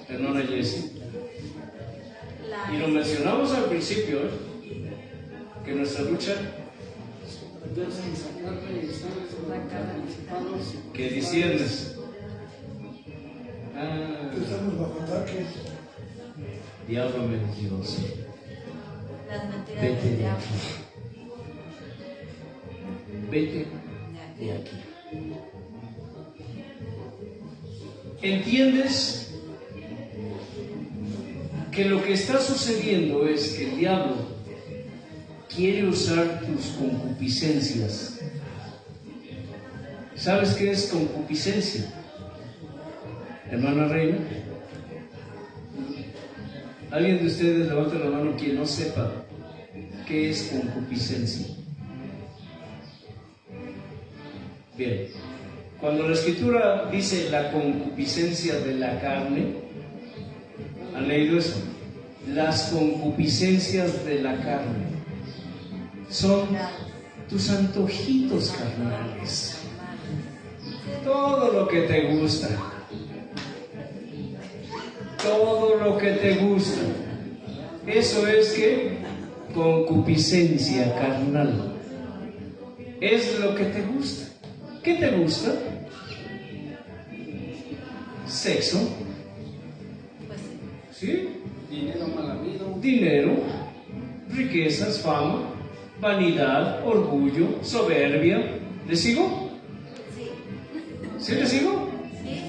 hermana Jessie. Y lo mencionamos al principio, que nuestra lucha, ¿qué disciernes? Estamos bajo ataque. Diablo mentiroso. Las mentiras Vete del de diablo. aquí. Vete de aquí. ¿Entiendes que lo que está sucediendo es que el diablo quiere usar tus concupiscencias? ¿Sabes qué es concupiscencia, hermana Reina? ¿Alguien de ustedes levanta la mano quien no sepa qué es concupiscencia? Bien, cuando la Escritura dice la concupiscencia de la carne, ¿han leído eso? Las concupiscencias de la carne son tus antojitos carnales, todo lo que te gusta, todo lo que te gusta, eso es que concupiscencia carnal, es lo que te gusta. ¿Qué te gusta? Sexo, Pues sí. ¿sí? Dinero mal habido. Dinero, riquezas, fama, vanidad, orgullo, soberbia. ¿Le sigo? Sí. ¿Sí le sigo? Sí.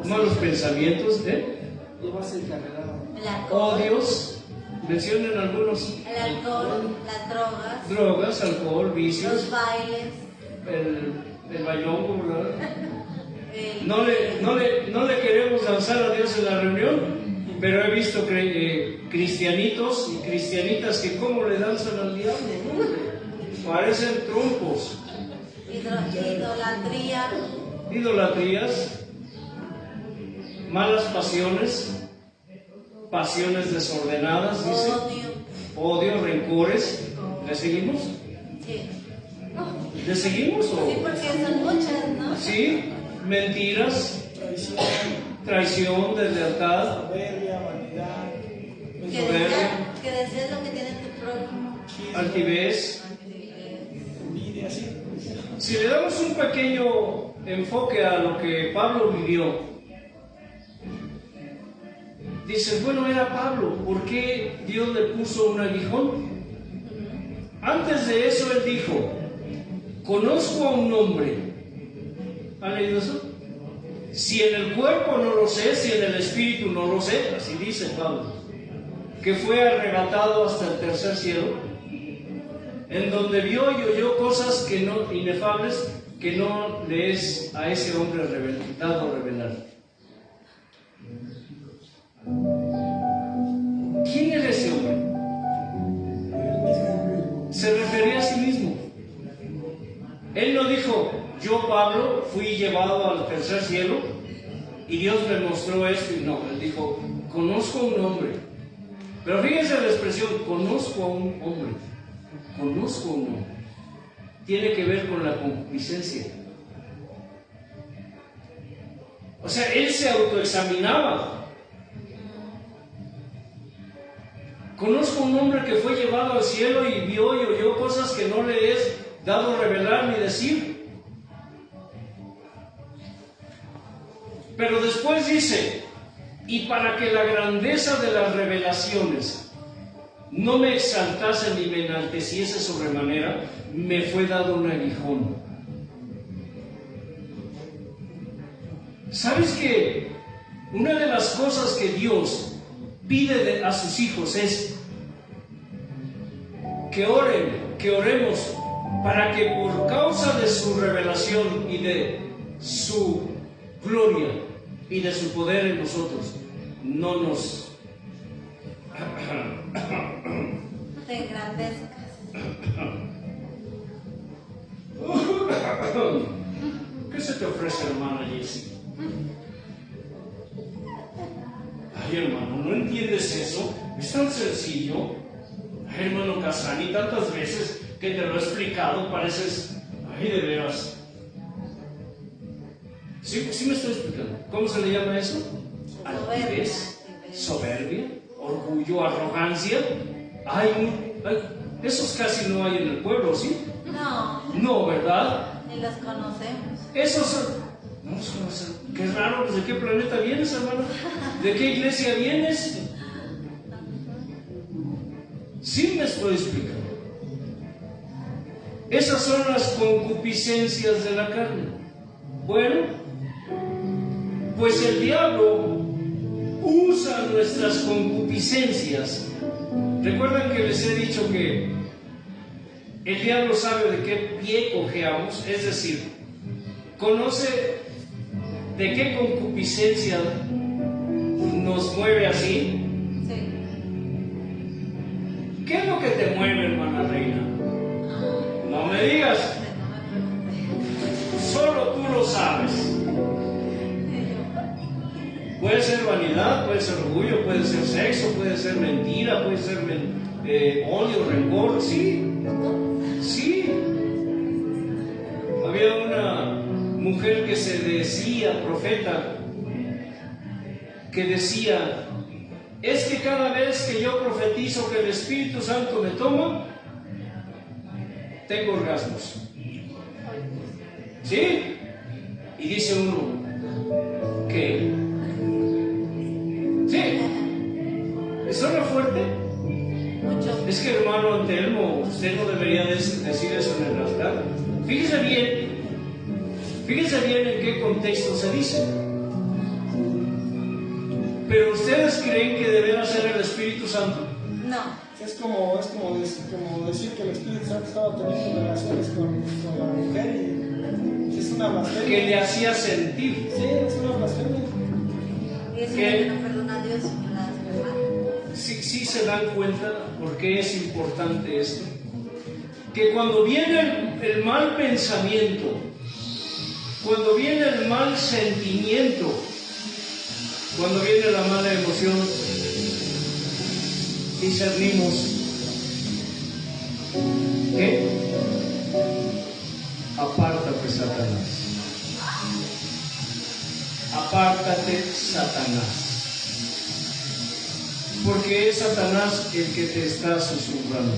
Malos pensamientos, Llevas encarregado. El alcohol. odios, mencionen algunos: El alcohol, las drogas, drogas, alcohol, los vicios, bailes. el bailongo, ¿verdad? el- No le queremos danzar a Dios en la reunión, pero he visto cristianitos y cristianitas que cómo le danzan al diablo, ¿no? Parecen trumpos. Idolatría. Idolatrías, malas pasiones, pasiones desordenadas, dice, Odio. odio, rencores. ¿Le seguimos? Sí. ¿Le seguimos o? Sí, porque son muchas, ¿no? Sí, mentiras, Traición, traición, deslealtad, soberbia, vanidad, Que desees lo que tiene tu prójimo. chisme, altivez. envidia, sí. Si le damos un pequeño enfoque a lo que Pablo vivió, dices, bueno, era Pablo, ¿por qué Dios le puso un aguijón? Antes de eso él dijo, conozco a un hombre. ¿Han leído eso? Si en el cuerpo no lo sé, si en el espíritu no lo sé, así dice Pablo, que fue arrebatado hasta el tercer cielo, en donde vio y oyó cosas que no, inefables, que no le es a ese hombre dado revelar. ¿Quién era ese hombre? Se refería a sí mismo. Él no dijo, yo Pablo fui llevado al tercer cielo y Dios me mostró esto, y no, él dijo, conozco a un hombre. Pero fíjense la expresión, conozco a un hombre. Conozco a un hombre. Tiene que ver con la concupiscencia. O sea, él se autoexaminaba. Conozco a un hombre que fue llevado al cielo y vio y oyó cosas que no le es dado revelar ni decir. Pero después dice, y para que la grandeza de las revelaciones no me exaltase ni me enalteciese sobremanera, me fue dado un aguijón. ¿Sabes que una de las cosas que Dios pide a sus hijos es que oren, que oremos, para que por causa de su revelación y de su gloria y de su poder en nosotros, no nos Te engrandezcas. ¿Qué se te ofrece, hermana Jessie? Ay, hermano, ¿no entiendes eso? Es tan sencillo. Ay, hermano Casani, tantas veces que te lo he explicado, pareces... Ay, de veras. Sí, sí me estoy explicando. ¿Cómo se le llama eso? Altivez, soberbia, orgullo, arrogancia. Ay, esos casi no hay en el pueblo, ¿sí? No, No, ¿verdad? ni los conocemos. Esos son... No los conocen. Qué raro, pues, ¿de qué planeta vienes, hermano? ¿De qué iglesia vienes? Sí me estoy explicando. Esas son las concupiscencias de la carne. Bueno, pues el diablo usa nuestras concupiscencias. Recuerdan que les he dicho que el diablo sabe de qué pie cojeamos, es decir, conoce de qué concupiscencia nos mueve así. Sí. ¿Qué es lo que te mueve, hermana Reina? No me digas, No me pregunté. solo tú lo sabes. Puede ser vanidad, puede ser orgullo, puede ser sexo, puede ser mentira, puede ser odio, rencor, sí. Sí. Había una mujer que se decía profeta, que decía, es que cada vez que yo profetizo que el Espíritu Santo me toma, tengo orgasmos. ¿Sí? Y dice uno, ¿qué? ¿Sí? ¿Suena fuerte? Mucho. Es que, hermano Antelmo, usted no debería decir eso en el altar. Fíjese bien en qué contexto se dice. Pero ustedes creen que deberá ser el Espíritu Santo. No. Es como decir que el Espíritu Santo estaba teniendo relaciones con la mujer y es una blasfemia. Que le hacía sentir. Sí, es una blasfemia. Y eso ¿Qué? es lo que no perdona a Dios y la hace mal. Sí se dan cuenta por qué es importante esto. Que cuando viene el mal pensamiento, cuando viene el mal sentimiento, cuando viene la mala emoción, discernimos ¿qué? apártate, Satanás. Apártate, Satanás. Porque es Satanás el que te está susurrando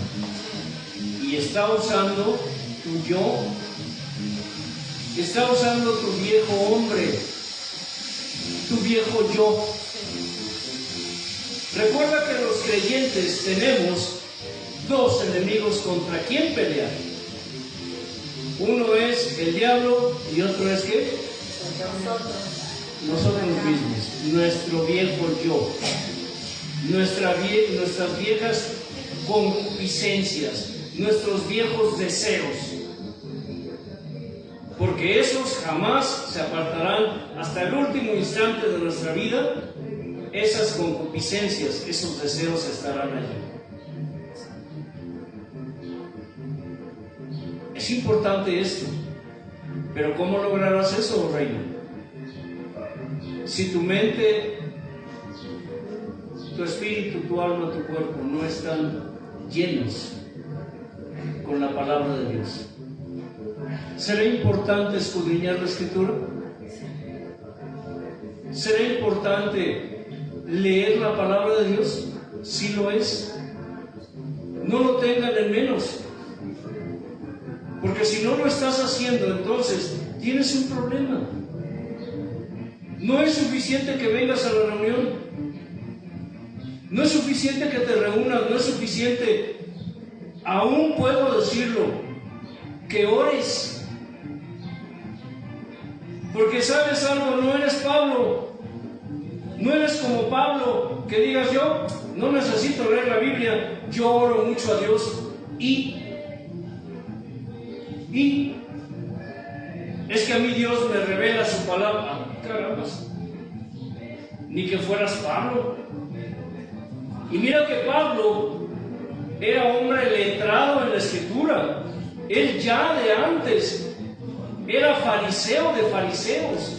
y está usando tu yo, está usando tu viejo hombre, tu viejo yo. Recuerda que los creyentes tenemos dos enemigos contra quien pelear. Uno es el diablo y otro es ¿qué? Nosotros mismos, nuestro viejo yo. Nuestras viejas concupiscencias, nuestros viejos deseos, porque esos jamás se apartarán hasta el último instante de nuestra vida. Esas concupiscencias, esos deseos estarán allí. Es importante esto, pero ¿cómo lograrás eso, reina? Si tu mente, tu espíritu, tu alma, tu cuerpo no están llenos con la palabra de Dios. ¿Será importante escudriñar la Escritura? ¿Será importante leer la palabra de Dios? Sí lo es. No lo tengan en menos. Porque si no lo estás haciendo, entonces tienes un problema. No es suficiente que vengas a la reunión. No es suficiente que te reúnas, no es suficiente, aún puedo decirlo, que ores. Porque sabes algo, no eres Pablo, no eres como Pablo, que digas yo no necesito leer la Biblia, yo oro mucho a Dios y es que a mí Dios me revela su palabra. Caramba, ni que fueras Pablo. Y mira que Pablo era hombre letrado en la Escritura. Él ya de antes era fariseo de fariseos.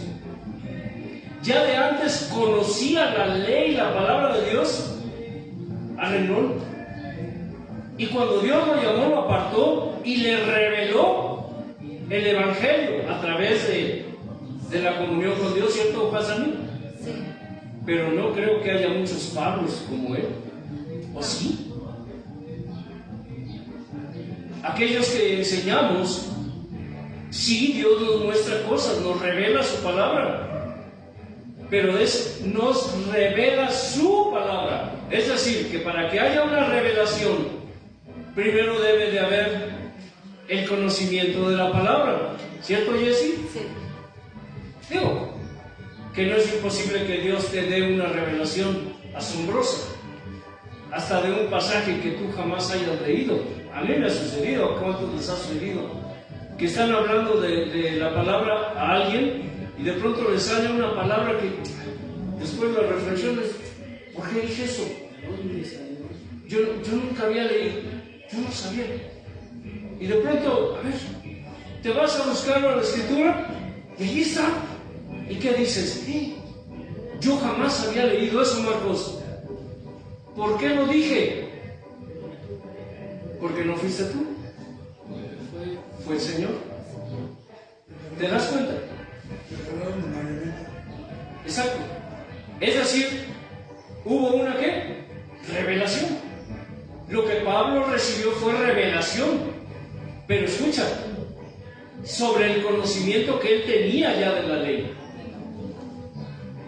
Ya de antes conocía la ley, la palabra de Dios a renglón. Y cuando Dios lo llamó, lo apartó y le reveló el Evangelio a través de la comunión con Dios, ¿cierto, Pazani? Sí. Pero no creo que haya muchos Pablos como él. ¿O sí? Aquellos que enseñamos, sí, Dios nos muestra cosas, nos revela su palabra, pero nos revela su palabra. Es decir, que para que haya una revelación, primero debe de haber el conocimiento de la palabra. ¿Cierto, Jessy? Sí. Digo, que no es imposible que Dios te dé una revelación asombrosa, hasta de un pasaje que tú jamás hayas leído. A mí me ha sucedido, ¿a cuántos les ha sucedido? Que están hablando de la palabra a alguien y de pronto les sale una palabra que después de las reflexiones, ¿por qué dije eso? Yo nunca había leído, yo no sabía. Y de pronto, a ver, te vas a buscarlo a la Escritura y allí está. ¿Y qué dices? Yo jamás había leído eso, Marcos. ¿Por qué lo dije? Porque no fuiste tú, fue el Señor. ¿Te das cuenta? Exacto. Es decir, hubo una ¿qué? Revelación. Lo que Pablo recibió fue revelación. Pero escucha, sobre el conocimiento que él tenía ya de la ley.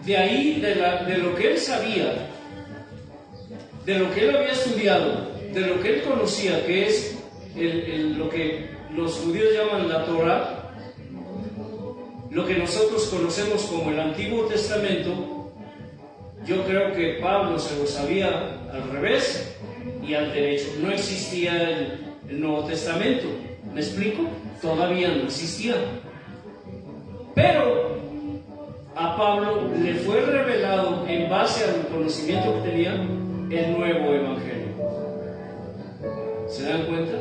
De ahí, de lo que él sabía, de lo que él había estudiado, de lo que él conocía, que es lo que los judíos llaman la Torah, lo que nosotros conocemos como el Antiguo Testamento. Yo creo que Pablo se lo sabía al revés y al derecho. No existía el Nuevo Testamento. ¿Me explico? Todavía no existía. Pero a Pablo le fue revelado, en base al conocimiento que tenía, el nuevo Evangelio. ¿Se dan cuenta?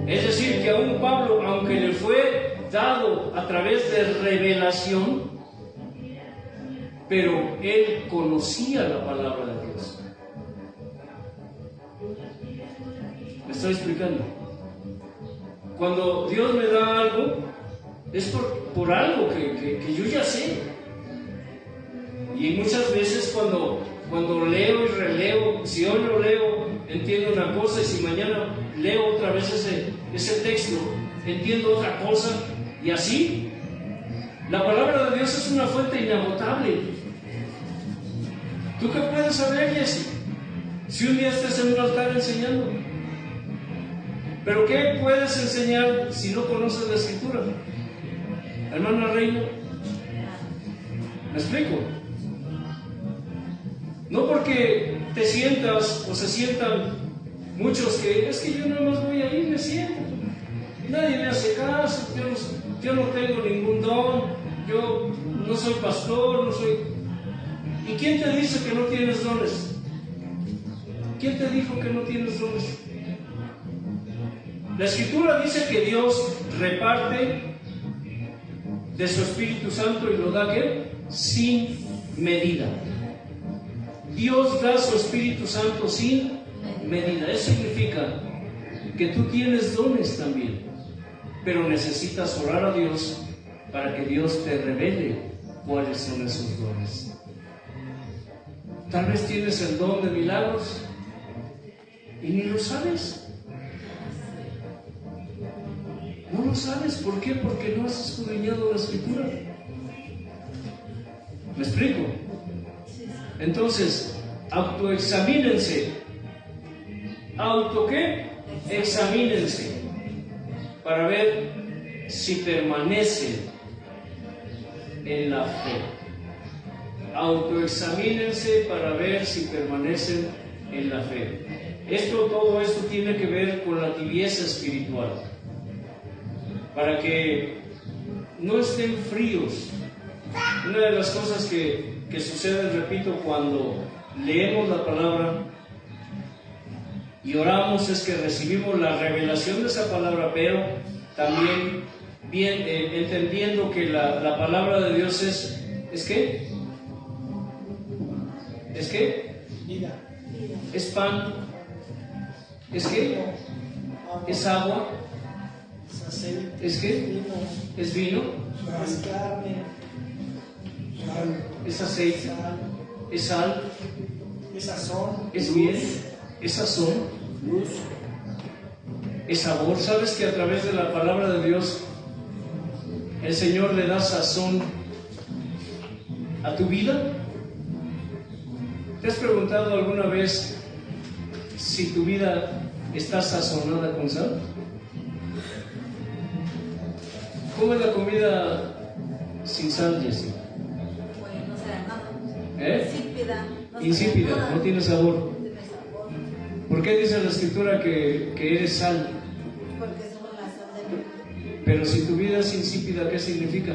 Es decir, que aún Pablo, aunque le fue dado a través de revelación, pero él conocía la palabra de Dios. ¿Me estoy explicando? cuando Dios me da algo, es por algo que yo ya sé. Y muchas veces cuando leo y releo, si hoy lo leo, entiendo una cosa, y si mañana leo otra vez ese texto, entiendo otra cosa, y así. La palabra de Dios es una fuente inagotable. ¿Tú qué puedes saber, Jesse? Si un día estás en un altar enseñando. ¿Pero qué puedes enseñar si no conoces la Escritura? Hermana Reina, ¿me explico? No porque te sientas o se sientan muchos que es que yo nada más voy ahí y me siento. Y nadie me hace caso, yo no tengo ningún don, yo no soy pastor, no soy... ¿Y quién te dice que no tienes dones? ¿Quién te dijo que no tienes dones? La Escritura dice que Dios reparte de su Espíritu Santo y lo da ¿qué? Sin medida. Dios da su Espíritu Santo sin medida. Eso significa que tú tienes dones también, pero necesitas orar a Dios para que Dios te revele cuáles son esos dones. Tal vez tienes el don de milagros y ni lo sabes. No lo sabes. ¿Por qué? Porque no has escudriñado la Escritura. ¿Me explico? Entonces, autoexamínense. ¿Auto qué? Examínense para ver si permanecen en la fe. Autoexamínense para ver si permanecen en la fe. Todo esto tiene que ver con la tibieza espiritual. Para que no estén fríos. Una de las cosas que sucede, repito, cuando leemos la palabra y oramos es que recibimos la revelación de esa palabra, pero también entendiendo que la palabra de Dios ¿es qué? ¿Es qué? Vida. ¿Es pan? ¿Es qué? ¿Es agua? Es aceite. ¿Es qué? Vino. ¿Es vino? Es carne. Sal, ¿Es aceite? Sal. ¿Es sal? Es sazón. ¿Es miel? ¿Es sazón? Luz. ¿Es sabor? ¿Sabes que a través de la palabra de Dios el Señor le da sazón a tu vida? ¿Te has preguntado alguna vez si tu vida está sazonada con sal? ¿Cómo es la comida sin sal, Jessie? Pues no será nada. ¿Eh? Insípida. Insípida, no tiene sabor. No tiene sabor. ¿Por qué dice la Escritura que eres sal? Porque somos la sal del mundo. Pero si tu vida es insípida, ¿qué significa?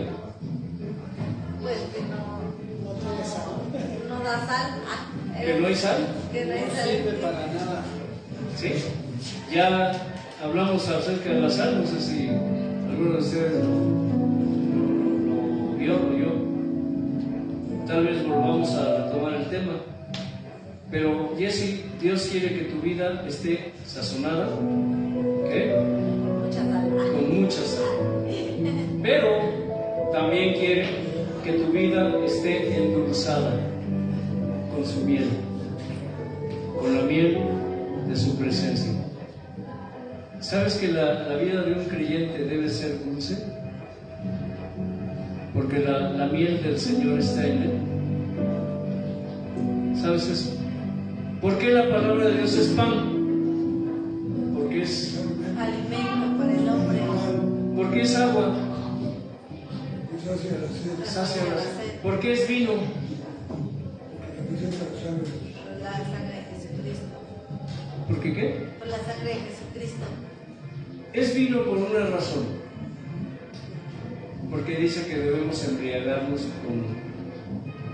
Pues que no tiene sal. no da sal. ¿Que no hay sal? Que no hay No sal. sirve para nada. ¿Sí? Ya hablamos acerca de la sal, no sé si alguno de ustedes lo vio o yo. Tal vez volvamos a retomar el tema. Pero Jesse, Dios quiere que tu vida esté sazonada, ¿qué? Mucha sal. Con mucha sal. Pero también quiere que tu vida esté endulzada con su miel, con la miel de su presencia. ¿Sabes que la vida de un creyente debe ser dulce? Porque la miel del Señor está en él. ¿Sabes eso? ¿Por qué la palabra de Dios es pan? Porque es... Alimento para el hombre. ¿Por qué es agua? sacia la sed, Sacia la sed. ¿Por qué es vino? porque representa la sangre. Por la sangre de Jesucristo. ¿Por qué qué? Por la sangre de Jesucristo. Es vino por una razón. Porque dice que debemos embriagarnos con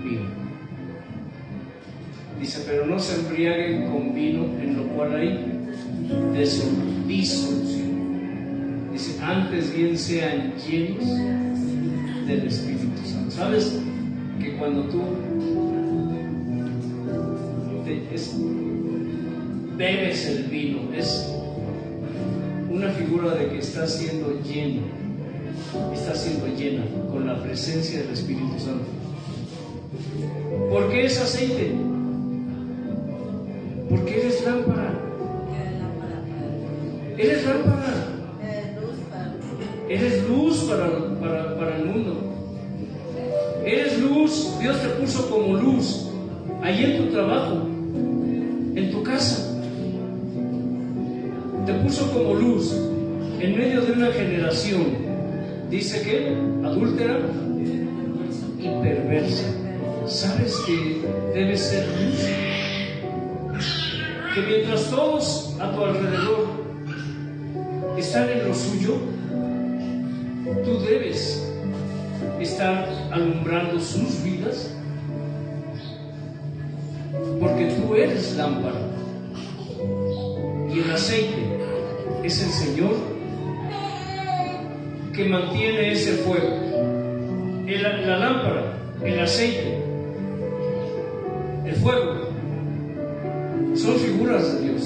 vino. Dice, pero no se embriaguen con vino en lo cual hay disolución. Dice, antes bien sean llenos del Espíritu Santo. ¿Sabes que cuando tú bebes el vino, es una figura de que está siendo lleno, está siendo llena con la presencia del Espíritu Santo. ¿Por qué es aceite? Porque eres lámpara. Eres lámpara. Eres luz para el mundo. Eres luz. Dios te puso como luz ahí en tu trabajo, en tu casa. Te puso como luz en medio de una generación, dice que adúltera y perversa. ¿Sabes que debes ser luz? Que mientras todos a tu alrededor están en lo suyo, tú debes estar alumbrando sus vidas, porque tú eres lámpara y el aceite es el Señor que mantiene ese fuego. La lámpara, el aceite, el fuego son figuras de Dios.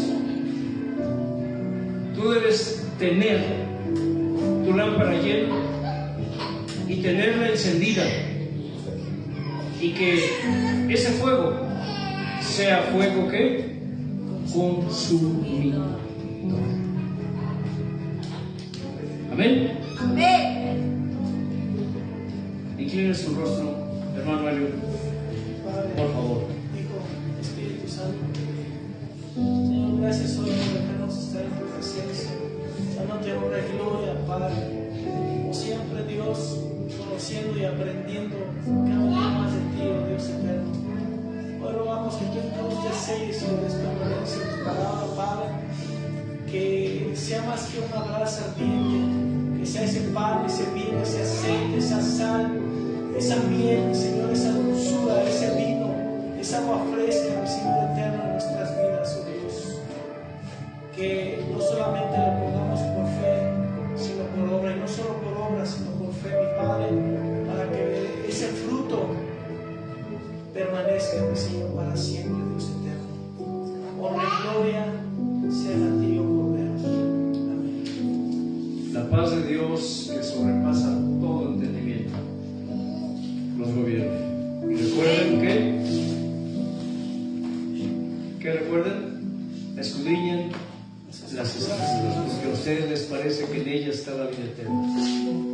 Tú debes tener tu lámpara llena y tenerla encendida, y que ese fuego sea fuego que consumidor. Amén. Incline su rostro, hermano Elio, por favor. Hijo, Espíritu Santo, Señor, gracias hoy por dejarnos estar en tu presencia, dándote honra y gloria, Padre. Como siempre, Dios, conociendo y aprendiendo cada día más de ti, oh Dios eterno. Hoy rogamos que tú incrustes selles y les permanece tu palabra, Padre, que sea más que una brasa ardiente, que sea ese pan, ese vino, ese aceite, esa sal, esa miel, Señor, esa dulzura, ese vino, esa agua fresca, Señor eterno, en nuestras vidas, oh Dios. Que no solamente lo pongamos por fe, sino por obra, y no solo por obra, sino por fe, mi Padre, para que ese fruto permanezca, mi Señor, para siempre, Dios eterno. Honra y gloria sean a ti, oh Cordero. Amén. La paz de Dios que sobrepasa todo entendimiento los gobierne. Y recuerden que recuerden, escudriñen las Escrituras, porque a ustedes les parece que en ellas está la vida eterna,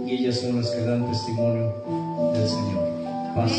y ellas son las que dan testimonio del Señor. Paz.